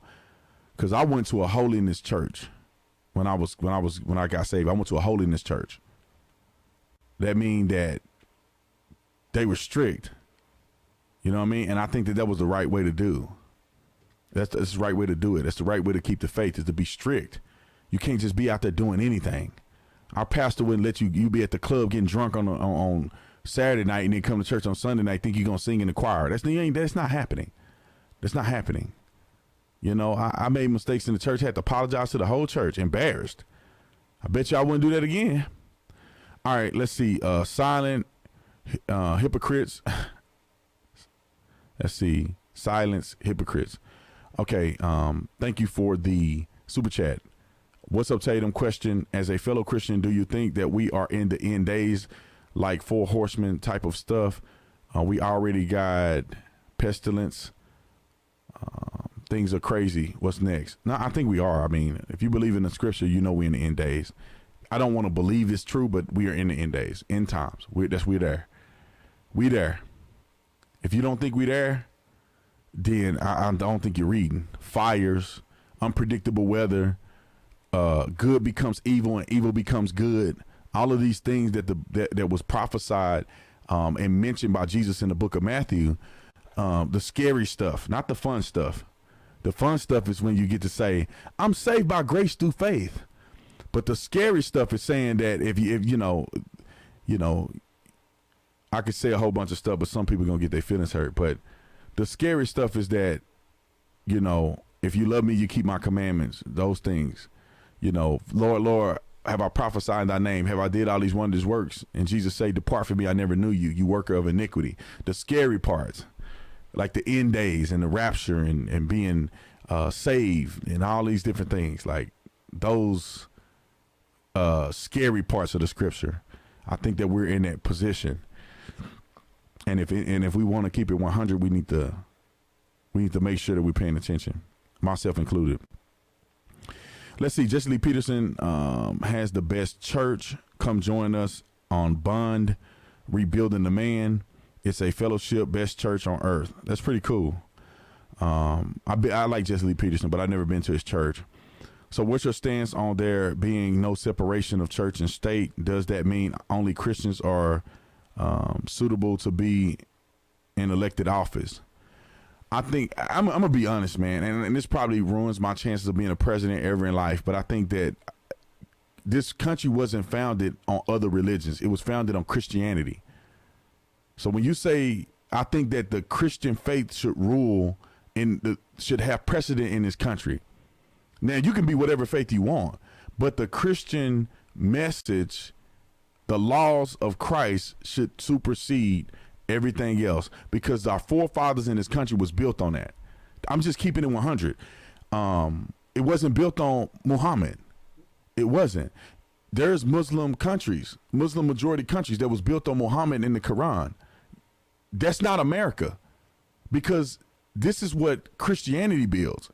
[SPEAKER 1] Because I went to a holiness church when I got saved. I went to a holiness church. That means that they were strict. You know what I mean? And I think that was the right way to do. That's the right way to do it. That's the right way to keep the faith, is to be strict. You can't just be out there doing anything. Our pastor wouldn't let you be at the club getting drunk on Saturday night and then come to church on Sunday night, think you're going to sing in the choir. That's not happening. That's not happening. You know, I made mistakes in the church, had to apologize to the whole church, embarrassed. I bet you I wouldn't do that again. All right, let's see. Silent hypocrites. Let's see. Silence hypocrites. Okay. Thank you for the super chat. What's up, Tatum? Question: as a fellow Christian, do you think that we are in the end days, like four horsemen type of stuff? We already got pestilence. Things are crazy. What's next? No, I think we are. I mean, if you believe in the scripture, you know we're in the end days. I don't want to believe it's true, but we are in the end days, end times. We're there. We there. If you don't think we there, then I don't think you're reading. Fires, unpredictable weather, good becomes evil and evil becomes good. All of these things that was prophesied and mentioned by Jesus in the book of Matthew. The scary stuff, not the fun stuff. The fun stuff is when you get to say, I'm saved by grace through faith. But the scary stuff is saying that if you know, I could say a whole bunch of stuff, but some people are going to get their feelings hurt. But the scary stuff is that, you know, if you love me, you keep my commandments, those things. You know, Lord, Lord, have I prophesied in thy name? Have I did all these wondrous works? And Jesus say, depart from me, I never knew you, you worker of iniquity. The scary parts. like the end days and the rapture and being saved and all these different things, like those scary parts of the scripture. I think that we're in that position, and if we want to keep it 100, we need to make sure that we're paying attention, myself included. Let's see. Jesse Lee Peterson has the best church. Come join us on Bond, Rebuilding the Man. It's a fellowship, best church on earth. That's pretty cool. I like Jesse Lee Peterson, but I've never been to his church. So what's your stance on there being no separation of church and state? Does that mean only Christians are suitable to be in elected office? I think I'm going to be honest, man, and this probably ruins my chances of being a president ever in life, but I think that this country wasn't founded on other religions. It was founded on Christianity. So when you say, I think that the Christian faith should rule should have precedent in this country. Now, you can be whatever faith you want, but the Christian message, the laws of Christ should supersede everything else, because our forefathers in this country was built on that. I'm just keeping it 100. It wasn't built on Muhammad. It wasn't. There's Muslim countries, Muslim majority countries that was built on Muhammad in the Quran. That's not America, because this is what Christianity builds.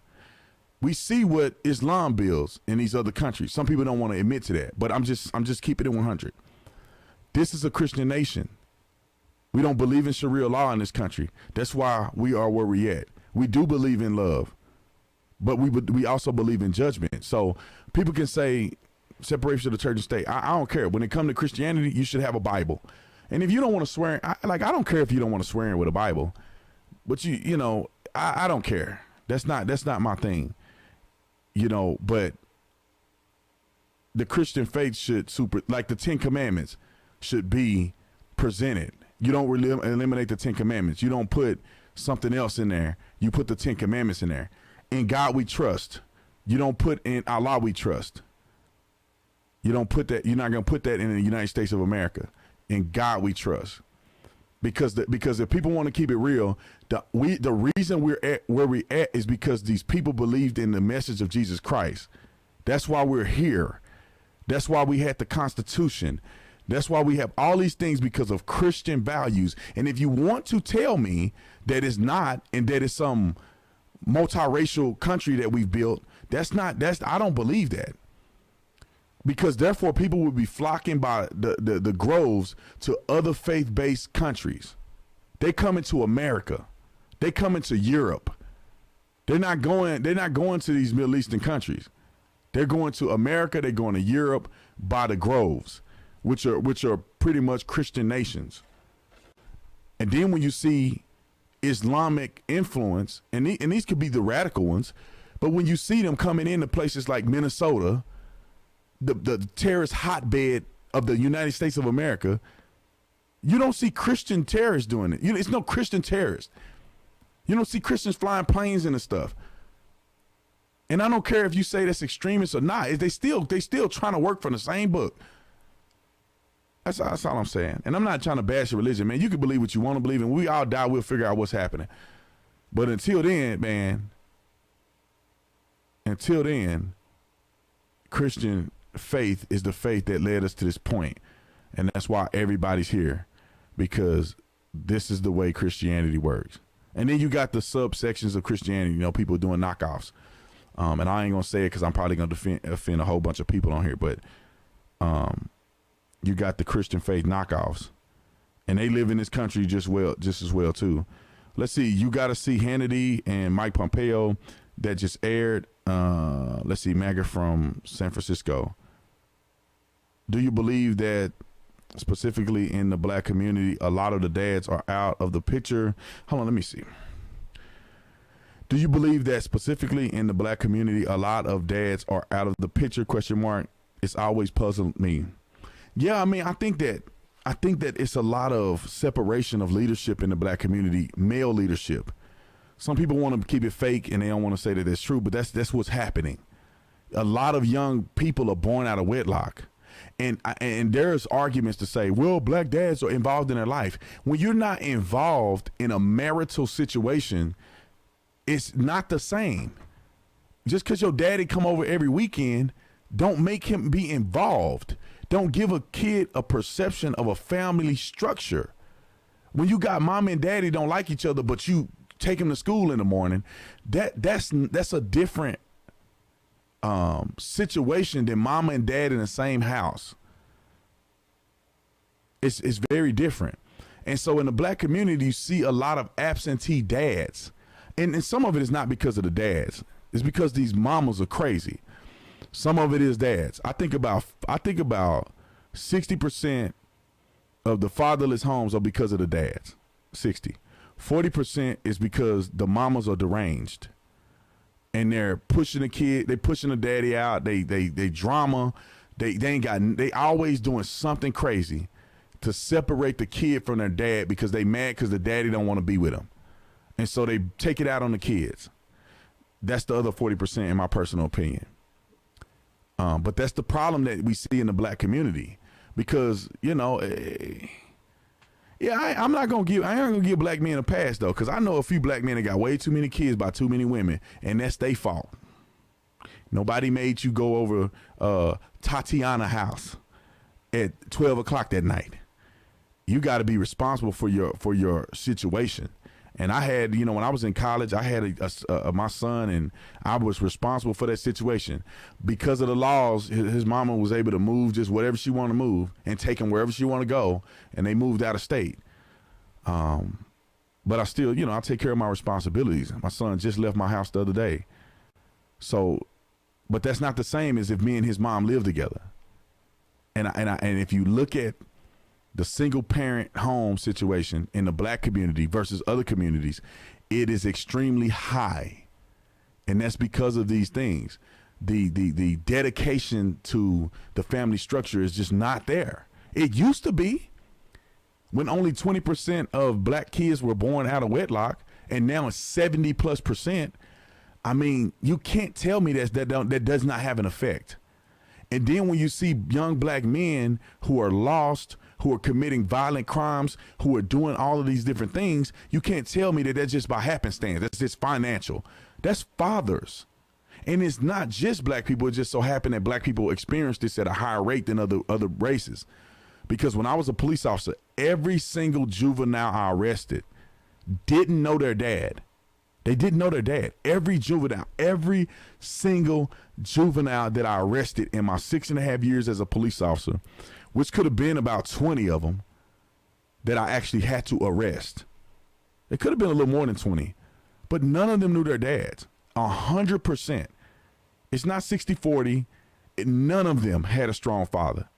[SPEAKER 1] We see what Islam builds in these other countries. Some people don't want to admit to that, but I'm just keeping it 100. This is a Christian nation. We don't believe in Sharia law in this country. That's why we are where we at. We do believe in love, but we also believe in judgment. So people can say separation of the church and state. I don't care. When it comes to Christianity, you should have a Bible. And if you don't want to swear, I don't care if you don't want to swear in with a Bible, but I don't care. That's not my thing, but the Christian faith should like the 10 Commandments should be presented. You don't eliminate the 10 Commandments. You don't put something else in there. You put the 10 Commandments in there. In God we trust. You don't put in Allah we trust. You don't put that. You're not going to put that in the United States of America. In God we trust. Because if people want to keep it real, the reason we're at where we're at is because these people believed in the message of Jesus Christ. That's why we're here. That's why we had the Constitution. That's why we have all these things, because of Christian values. And if you want to tell me that it's not, and that it's some multiracial country that we've built, I don't believe that. Because therefore people would be flocking by the groves to other faith-based countries. They come into America. They come into Europe. They're not going to these Middle Eastern countries. They're going to America. They're going to Europe by the groves, which are pretty much Christian nations. And then when you see Islamic influence, and these could be the radical ones, but when you see them coming into places like Minnesota, the terrorist hotbed of the United States of America, you don't see Christian terrorists doing it. It's no Christian terrorists. You don't see Christians flying planes and stuff. And I don't care if you say that's extremist or not. They still trying to work from the same book. That's all I'm saying. And I'm not trying to bash your religion, man. You can believe what you want to believe, and when we all die, we'll figure out what's happening. But until then, man, Christian faith is the faith that led us to this point. And that's why everybody's here, because this is the way Christianity works. And then you got the subsections of Christianity, people doing knockoffs. And I ain't going to say it because I'm probably going to offend a whole bunch of people on here, but you got the Christian faith knockoffs, and they live in this country just as well too. Let's see. You got to see Hannity and Mike Pompeo that just aired. Let's see. MAGA from San Francisco. Do you believe that specifically in the black community, a lot of the dads are out of the picture? Hold on. Let me see. Do you believe that specifically in the black community, a lot of dads are out of the picture? ? It's always puzzled me. Yeah, I mean, I think that it's a lot of separation of leadership in the black community, male leadership. Some people want to keep it fake and they don't want to say that it's true, but that's what's happening. A lot of young people are born out of wedlock. And there's arguments to say, well, black dads are involved in their life. When you're not involved in a marital situation, it's not the same. Just because your daddy come over every weekend, don't make him be involved. Don't give a kid a perception of a family structure. When you got mom and daddy don't like each other, but you take them to school in the morning, that's a different situation than mama and dad in the same house. It's very different. And so in the black community, you see a lot of absentee dads. And some of it is not because of the dads. It's because these mamas are crazy. Some of it is dads. I think about 60% of the fatherless homes are because of the dads. 60. 40% is because the mamas are deranged. And they're pushing the kid, they pushing the daddy out, they drama, they always doing something crazy to separate the kid from their dad because they mad because the daddy don't want to be with them. And so they take it out on the kids. That's the other 40% in my personal opinion. But that's the problem that we see in the black community because, you know, I'm not going to give black men a pass though. Cause I know a few black men that got way too many kids by too many women and that's their fault. Nobody made you go over Tatiana house at 12 o'clock that night. You got to be responsible for your situation. And I had, you know, when I was in college, I had my son and I was responsible for that situation. Because of the laws, his mama was able to move just whatever she wanted to move and take him wherever she wanted to go. And they moved out of state. But I still, you know, I take care of my responsibilities. My son just left my house the other day. So, but that's not the same as if me and his mom live together. And if you look at the single parent home situation in the black community versus other communities, it is extremely high. And that's because of these things. The dedication to the family structure is just not there. It used to be when only 20% of black kids were born out of wedlock, and now it's 70+%. I mean, you can't tell me that does not have an effect. And then when you see young black men who are lost, who are committing violent crimes, who are doing all of these different things, you can't tell me that that's just by happenstance. That's just financial. That's fathers. And it's not just black people. It just so happened that black people experience this at a higher rate than other races. Because when I was a police officer, every single juvenile I arrested didn't know their dad. They didn't know their dad. Every single juvenile that I arrested in my 6.5 years as a police officer, which could have been about 20 of them that I actually had to arrest. It could have been a little more than 20, but none of them knew their dads. 100%. It's not 60-40. None of them had a strong father.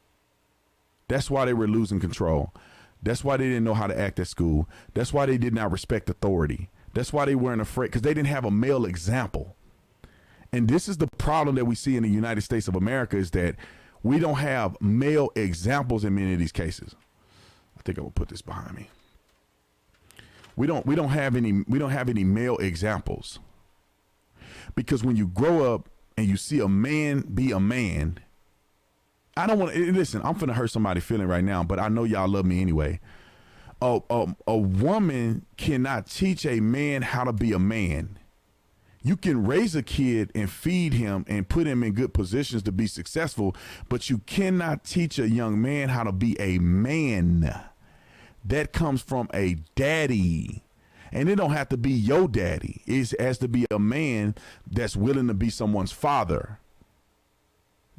[SPEAKER 1] That's why they were losing control. That's why they didn't know how to act at school. That's why they did not respect authority. That's why they weren't afraid, because they didn't have a male example. And this is the problem that we see in the United States of America, is that we don't have male examples in many of these cases. I think I will put this behind me. We don't have any male examples, because when you grow up and you see a man be a man, I don't want to listen. I'm finna hurt somebody's feeling right now, but I know y'all love me anyway. A woman cannot teach a man how to be a man. You can raise a kid and feed him and put him in good positions to be successful, but you cannot teach a young man how to be a man. That comes from a daddy. And it don't have to be your daddy. It has to be a man that's willing to be someone's father.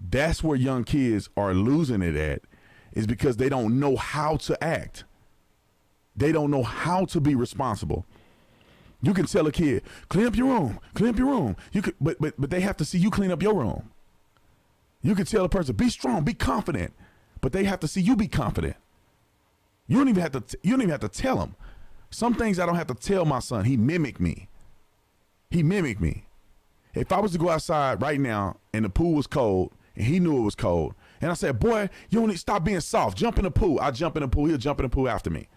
[SPEAKER 1] That's where young kids are losing it at, is because they don't know how to act. They don't know how to be responsible. You can tell a kid, clean up your room, clean up your room. You could, but they have to see you clean up your room. You can tell a person, be strong, be confident, but they have to see you be confident. You don't even have to tell them. Some things I don't have to tell my son. He mimicked me. If I was to go outside right now and the pool was cold and he knew it was cold, and I said, boy, you don't need to stop being soft. Jump in the pool. I jump in the pool. He'll jump in the pool after me.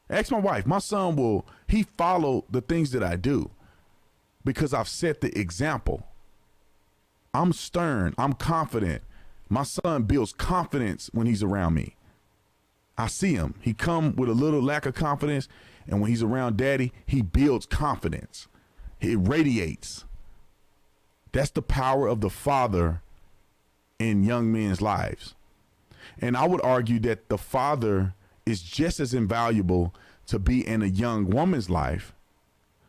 [SPEAKER 1] Ask my wife. My son he follow the things that I do because I've set the example. I'm stern. I'm confident. My son builds confidence when he's around me. I see him. He come with a little lack of confidence, and when he's around daddy, he builds confidence. It radiates. That's the power of the father in young men's lives. And I would argue that the father is just as invaluable to be in a young woman's life,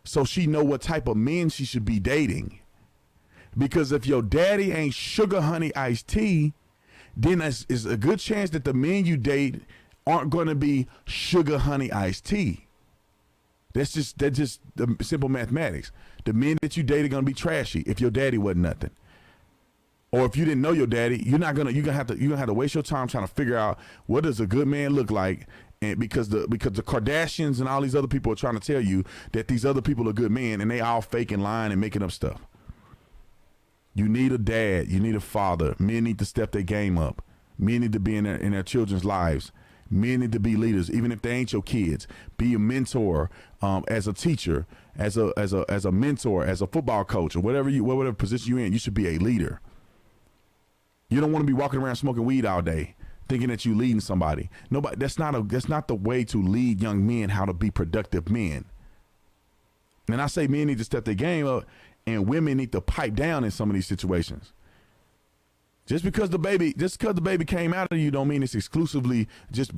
[SPEAKER 1] so she know what type of men she should be dating. Because if your daddy ain't sugar honey iced tea, then it's a good chance that the men you date aren't going to be sugar honey iced tea. That's just the simple mathematics. The men that you date are going to be trashy if your daddy wasn't nothing. Or if you didn't know your daddy, you're gonna have to waste your time trying to figure out what does a good man look like, and because the Kardashians and all these other people are trying to tell you that these other people are good men, and they all fake and lying and making up stuff. You need a dad. You need a father. Men need to step their game up. Men need to be in their children's lives. Men need to be leaders, even if they ain't your kids. Be a mentor, as a teacher, as a mentor, as a football coach, or whatever position you're in. You should be a leader. You don't want to be walking around smoking weed all day, thinking that you leading somebody. Nobody. That's not the way to lead young men how to be productive men. And I say men need to step their game up, and women need to pipe down in some of these situations. Just because the baby came out of you don't mean it's exclusively just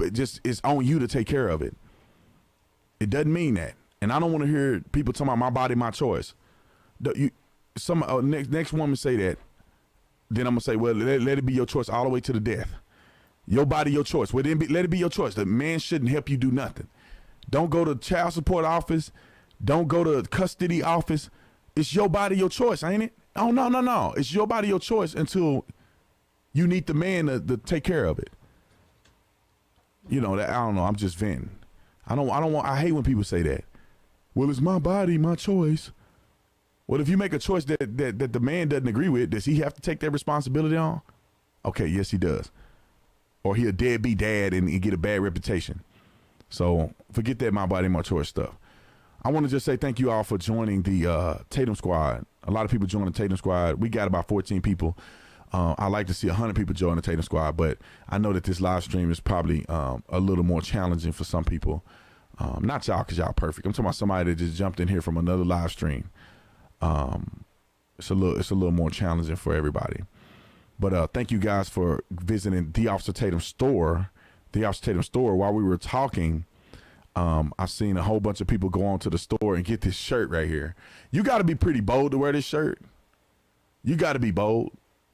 [SPEAKER 1] it's on you to take care of it. It doesn't mean that. And I don't want to hear people talking about my body, my choice. Next woman say that, then I'm gonna say, well, let it be your choice all the way to the death. Your body, your choice. Well, then let it be your choice. The man shouldn't help you do nothing. Don't go to child support office. Don't go to custody office. It's your body, your choice, ain't it? Oh, no. It's your body, your choice until you need the man to take care of it. You know, that I don't know. I'm just venting. I hate when people say that. Well, it's my body, my choice. Well, if you make a choice that the man doesn't agree with, does he have to take that responsibility on? Okay, yes, he does. Or he a deadbeat dad and get a bad reputation. So forget that my body, my choice stuff. I want to just say thank you all for joining the Tatum Squad. A lot of people joined the Tatum Squad. We got about 14 people. I like to see 100 people join the Tatum Squad, but I know that this live stream is probably a little more challenging for some people. Not y'all, because y'all perfect. I'm talking about somebody that just jumped in here from another live stream. It's a little more challenging for everybody. But thank you guys for visiting the Officer Tatum store. The Officer Tatum store. While we were talking, I've seen a whole bunch of people go on to the store and get this shirt right here. You got to be pretty bold to wear this shirt. You got to be bold.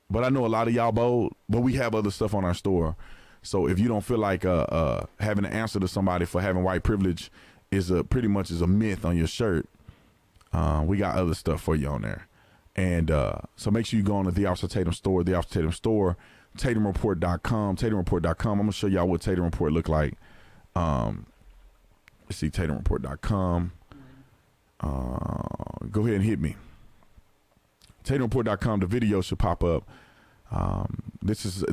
[SPEAKER 1] But I know a lot of y'all bold, but we have other stuff on our store. So if you don't feel like having to answer to somebody for having white privilege is pretty much a myth on your shirt, we got other stuff for you on there. And so make sure you go on to the Officer Tatum store, the Officer Tatum store, TatumReport.com, TatumReport.com. I'm going to show y'all what Tatum Report look like. Let's see, TatumReport.com. Go ahead and hit me. TatumReport.com. The video should pop up. This is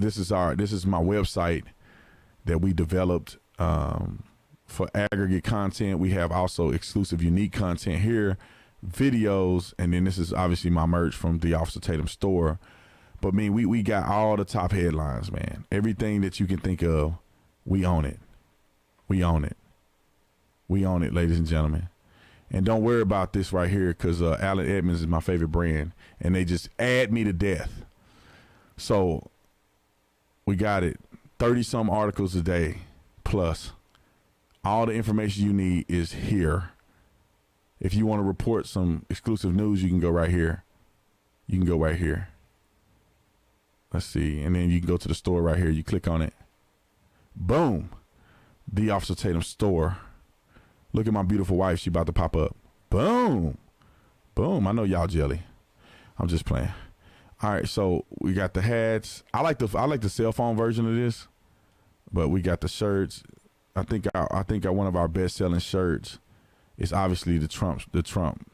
[SPEAKER 1] my website that we developed for aggregate content. We have also exclusive, unique content here, videos, and then this is obviously my merch from the Officer Tatum store. But we got all the top headlines, man. Everything that you can think of, we own it. We own it. We own it, ladies and gentlemen. And don't worry about this right here, because Allen Edmonds is my favorite brand, and they just add me to death. So we got it. 30-some articles a day, plus all the information you need is here. If you want to report some exclusive news, you can go right here. You can go right here. Let's see. And then you can go to the store right here. You click on it. Boom. The Officer Tatum store. Look at my beautiful wife. She about to pop up. Boom. Boom. I know y'all jelly. I'm just playing. All right. So we got the hats. I like the cell phone version of this, but we got the shirts. I think one of our best selling shirts is obviously the Trump.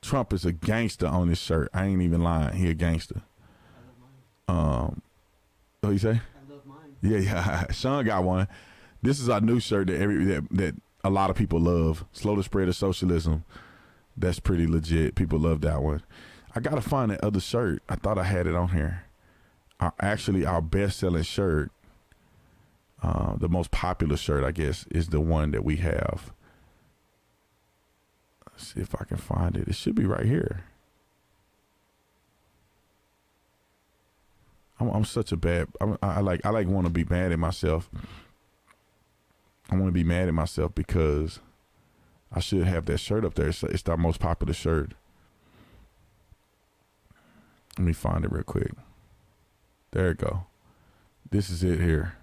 [SPEAKER 1] Trump is a gangster on this shirt. I ain't even lying. He a gangster.
[SPEAKER 2] I love mine.
[SPEAKER 1] What you say?
[SPEAKER 2] I love mine.
[SPEAKER 1] Yeah. Sean got one. This is our new shirt that a lot of people love. Slow the Spread of Socialism. That's pretty legit. People love that one. I gotta find that other shirt. I thought I had it on here. Actually, our best-selling shirt, the most popular shirt, I guess, is the one that we have. Let's see if I can find it. It should be right here. I'm such a bad. I like want to be mad at myself. I want to be mad at myself because I should have that shirt up there. It's our most popular shirt. Let me find it real quick. There it go. This is it here.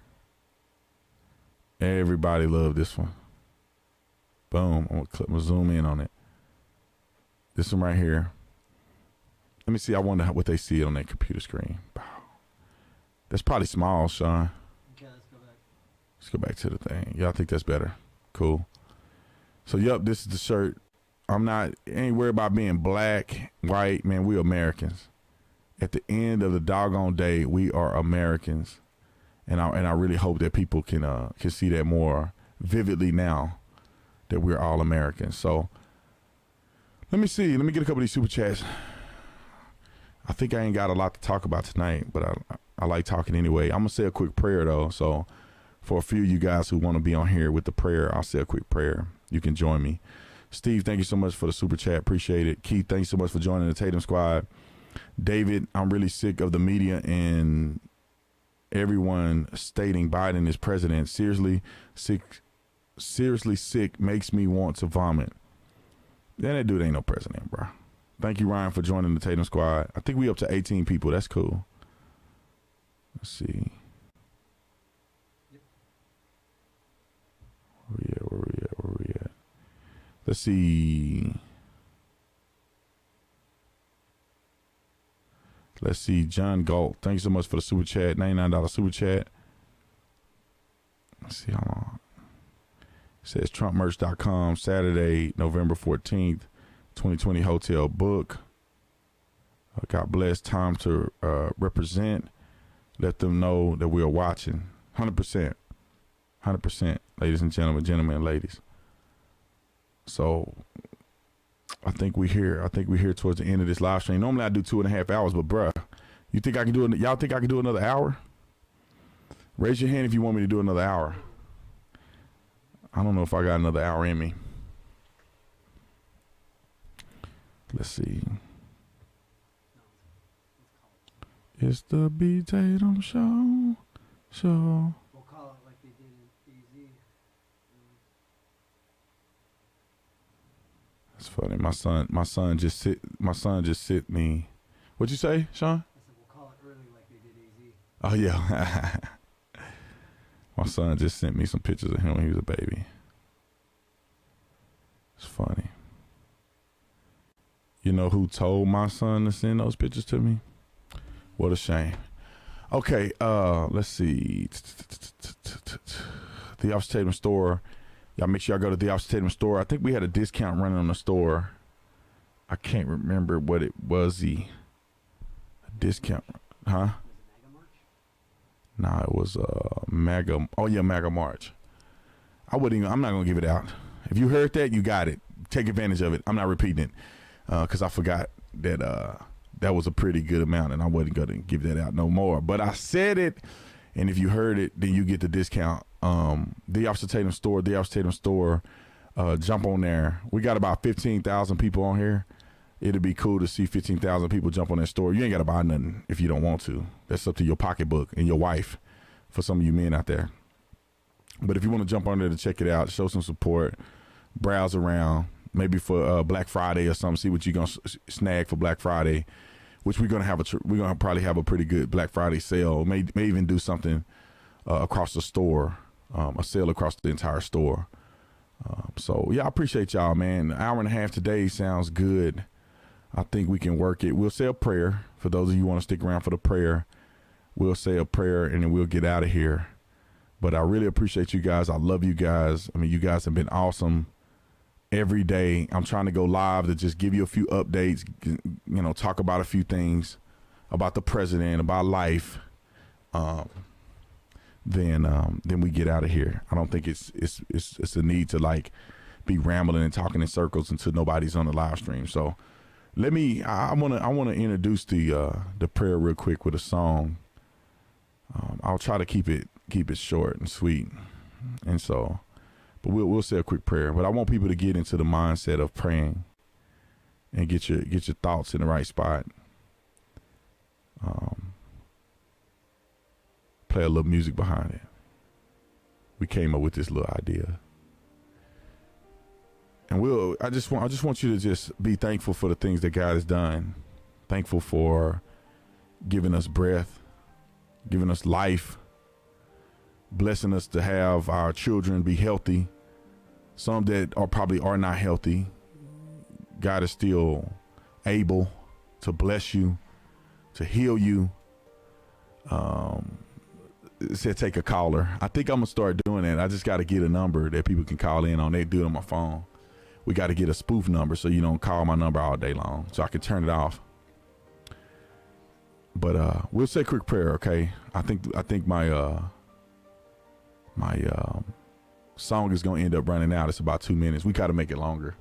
[SPEAKER 1] Everybody loved this one. Boom. I'm gonna zoom in on it. This one right here. Let me see. I wonder what they see on that computer screen. That's probably small, Sean.
[SPEAKER 2] Okay, let's go back.
[SPEAKER 1] Let's go back to the thing. Y'all think that's better? Cool. So, yep, this is the shirt. Ain't worried about being black, white. Man, we Americans. At the end of the doggone day, we are Americans. And I really hope that people can see that more vividly now that we're all Americans. So, let me see. Let me get a couple of these super chats. I think I ain't got a lot to talk about tonight, but I like talking anyway. I'm going to say a quick prayer, though. So for a few of you guys who want to be on here with the prayer, I'll say a quick prayer. You can join me. Steve, thank you so much for the super chat. Appreciate it. Keith, thanks so much for joining the Tatum squad. David, I'm really sick of the media and everyone stating Biden is president. Seriously sick makes me want to vomit. Then that dude ain't no president, bro. Thank you, Ryan, for joining the Tatum squad. I think we up to 18 people. That's cool. Let's see.
[SPEAKER 2] Yep.
[SPEAKER 1] Where we at? Let's see. Let's see. John Galt. Thanks so much for the super chat. $99 super chat. Let's see how long. It says TrumpMerch.com, Saturday, November 14th, 2020 hotel book. God bless. Time to represent. Let them know that we are watching. 100%. 100%, ladies and gentlemen and ladies. So I think we're here towards the end of this live stream. Normally I do 2.5 hours, but bruh, you think I can do it? Y'all think I can do another hour? Raise your hand if you want me to do another hour. I don't know if I got another hour in me. Let's see. It's the B. Tatum show.
[SPEAKER 2] We'll call it like they did in DZ.
[SPEAKER 1] That's funny. My son just sent me. What'd you say, Sean?
[SPEAKER 2] I said we'll call it early like they did AZ.
[SPEAKER 1] Oh yeah. My son just sent me some pictures of him when he was a baby. It's funny. You know who told my son to send those pictures to me? What a shame. Okay, let's see. The Officer Tatum store. Y'all make sure y'all go to the Officer Tatum store. I think we had a discount running on the store. I can't remember what it was. A discount, huh? Nah, it was MAGA. Oh yeah, MAGA March. I'm not gonna give it out. If you heard that, you got it. Take advantage of it. I'm not repeating it because I forgot that that was a pretty good amount, and I wasn't gonna give that out no more. But I said it, and if you heard it, then you get the discount. The Officer Tatum store. The Officer Tatum store. Jump on there. We got about 15,000 people on here. It'd be cool to see 15,000 people jump on that store. You ain't got to buy nothing if you don't want to. That's up to your pocketbook and your wife for some of you men out there. But if you want to jump on there to check it out, show some support, browse around, maybe for Black Friday or something, see what you're going to snag for Black Friday, which we're going to probably have a pretty good Black Friday sale. May even do something across the store, a sale across the entire store. So, yeah, I appreciate y'all, man. An hour and a half today sounds good. I think we can work it. We'll say a prayer. For those of you who want to stick around for the prayer, we'll say a prayer and then we'll get out of here. But I really appreciate you guys. I love you guys. I mean, you guys have been awesome every day. I'm trying to go live to just give you a few updates, you know, talk about a few things about the president, about life. Then we get out of here. I don't think it's a need to like be rambling and talking in circles until nobody's on the live stream. So I want to introduce the prayer real quick with a song. I'll try to keep it short and sweet. And so, but we'll say a quick prayer. But I want people to get into the mindset of praying and get your thoughts in the right spot. Play a little music behind it. We came up with this little idea. And I just want you to just be thankful for the things that God has done. Thankful for giving us breath, giving us life, blessing us to have our children be healthy. Some that probably are not healthy. God is still able to bless you, to heal you. It said take a caller. I think I'm gonna start doing that. I just got to get a number that people can call in on. They do it on my phone. We got to get a spoof number so you don't call my number all day long, so I can turn it off. But we'll say a quick prayer, okay? I think my song is gonna end up running out. It's about 2 minutes. We got to make it longer,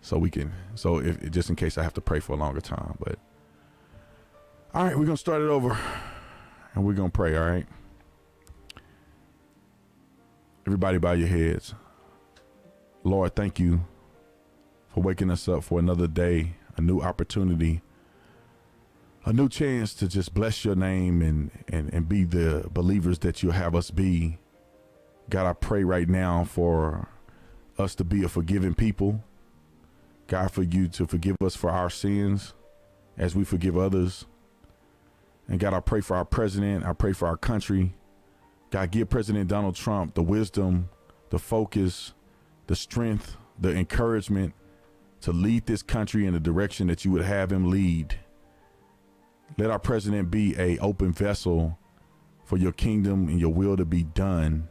[SPEAKER 1] so if just in case I have to pray for a longer time. But all right, we're gonna start it over, and we're gonna pray. All right, everybody, bow your heads. Lord, thank you for waking us up for another day, a new opportunity, a new chance to just bless your name and be the believers that you have us be. God, I pray right now for us to be a forgiving people. God, for you to forgive us for our sins as we forgive others. And God, I pray for our president. I pray for our country. God, give President Donald Trump the wisdom, the focus, the strength, the encouragement to lead this country in the direction that you would have him lead. Let our president be an open vessel for your kingdom and your will to be done.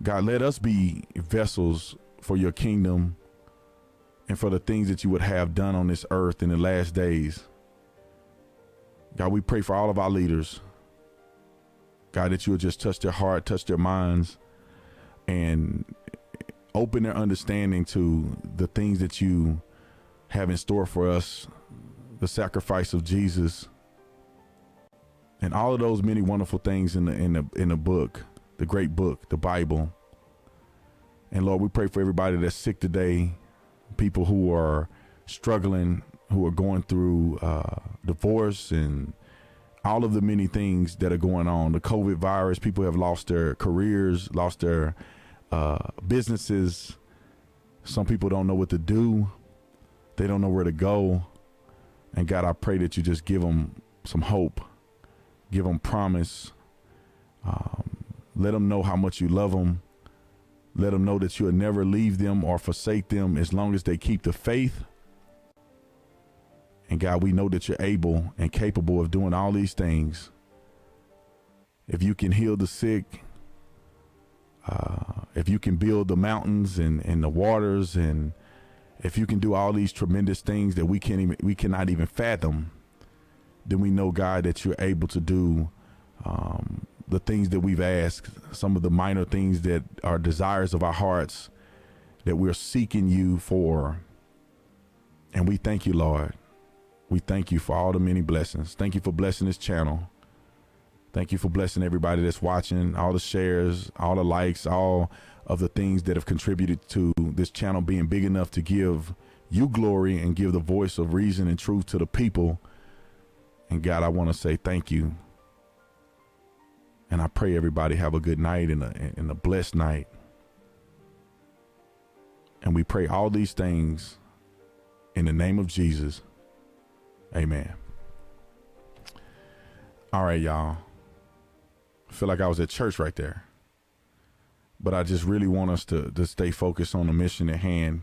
[SPEAKER 1] God, let us be vessels for your kingdom and for the things that you would have done on this earth in the last days. God, we pray for all of our leaders. God, that you would just touch their heart, touch their minds, and open their understanding to the things that you have in store for us, the sacrifice of Jesus, and all of those many wonderful things in the book, the great book, the Bible. And Lord, we pray for everybody that's sick today, people who are struggling, who are going through divorce and all of the many things that are going on. The COVID virus, people have lost their careers, lost their businesses. Some people don't know what to do. They don't know where to go. And God, I pray that you just give them some hope, give them promise. Let them know how much you love them. Let them know that you'll never leave them or forsake them as long as they keep the faith. And God, we know that you're able and capable of doing all these things. If you can heal the sick, if you can build the mountains and the waters, and if you can do all these tremendous things that we cannot even fathom, then we know, God, that you're able to do the things that we've asked, some of the minor things that are desires of our hearts that we're seeking you for. And we thank you, Lord. We thank you for all the many blessings. Thank you for blessing this channel. Thank you for blessing everybody that's watching, all the shares, all the likes, all of the things that have contributed to this channel being big enough to give you glory and give the voice of reason and truth to the people. And God, I want to say thank you. And I pray everybody have a good night and a blessed night. And we pray all these things in the name of Jesus. Amen. All right, y'all. I feel like I was at church right there. But I just really want us to stay focused on the mission at hand.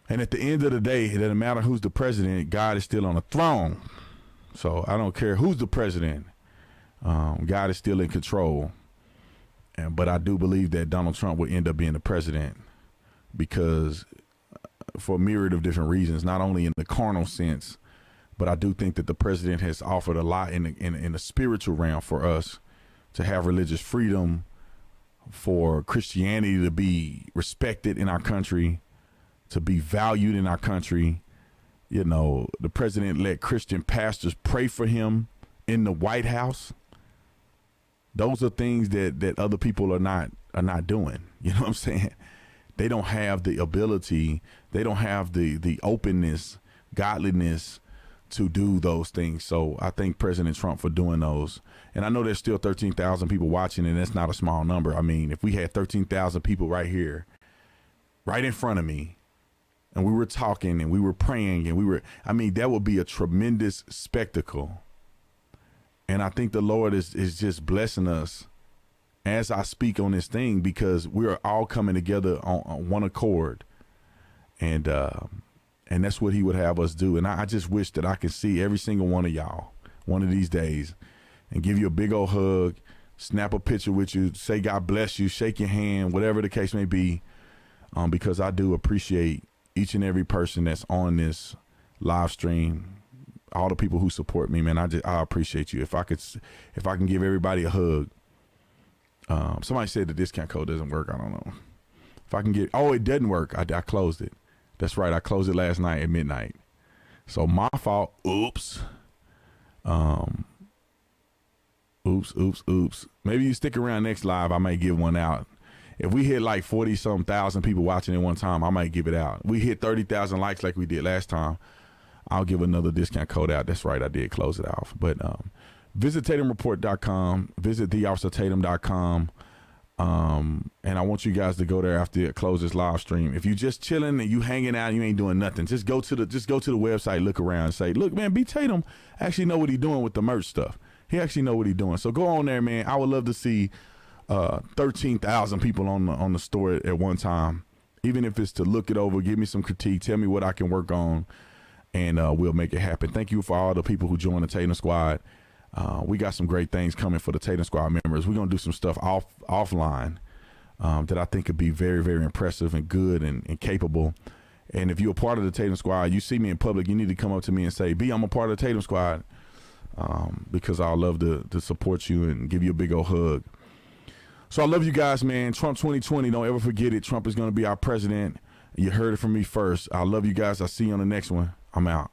[SPEAKER 1] And at the end of the day, it doesn't matter who's the president, God is still on the throne. So I don't care who's the president. God is still in control. But I do believe that Donald Trump will end up being the president because for a myriad of different reasons, not only in the carnal sense, but I do think that the president has offered a lot in the spiritual realm for us to have religious freedom, for Christianity to be respected in our country, to be valued in our country. You know, the president let Christian pastors pray for him in the White House, those are things that other people are not doing. You know what I'm saying? They don't have the ability, they don't have the openness, godliness to do those things. So I thank President Trump for doing those. And I know there's still 13,000 people watching, and that's not a small number. I mean, if we had 13,000 people right here, right in front of me, and we were talking and we were praying and that would be a tremendous spectacle. And I think the Lord is just blessing us as I speak on this thing, because we are all coming together on one accord. And that's what he would have us do. And I just wish that I could see every single one of y'all one of these days and give you a big old hug, snap a picture with you, say God bless you, shake your hand, whatever the case may be, because I do appreciate each and every person that's on this live stream, all the people who support me, man. I appreciate you. If I can give everybody a hug. Somebody said the discount code doesn't work. I don't know. If I can get, it doesn't work. I closed it. That's right. I closed it last night at midnight. So my fault. Oops. Oops. Maybe you stick around next live. I might give one out. If we hit like 40-some thousand people watching at one time, I might give it out. We hit 30,000 likes like we did last time, I'll give another discount code out. That's right. I did close it off. But visit TatumReport.com. Visit TheOfficerTatum.com. And I want you guys to go there after it close this live stream. If you just chilling and you hanging out, you ain't doing nothing, just go to the website, look around and say, look, man, B Tatum actually know what he doing with the merch stuff. He actually know what he doing. So go on there, man. I would love to see 13,000 people on the store at one time, even if it's to look it over, give me some critique, tell me what I can work on, and we'll make it happen. Thank you for all the people who joined the Tatum Squad. We got some great things coming for the Tatum Squad members. We're going to do some stuff offline that I think could be very, very impressive and good and capable. And if you're a part of the Tatum Squad, you see me in public, you need to come up to me and say, B, I'm a part of the Tatum Squad, because I'll love to support you and give you a big old hug. So I love you guys, man. Trump 2020, don't ever forget it. Trump is going to be our president. You heard it from me first. I love you guys. I'll see you on the next one. I'm out.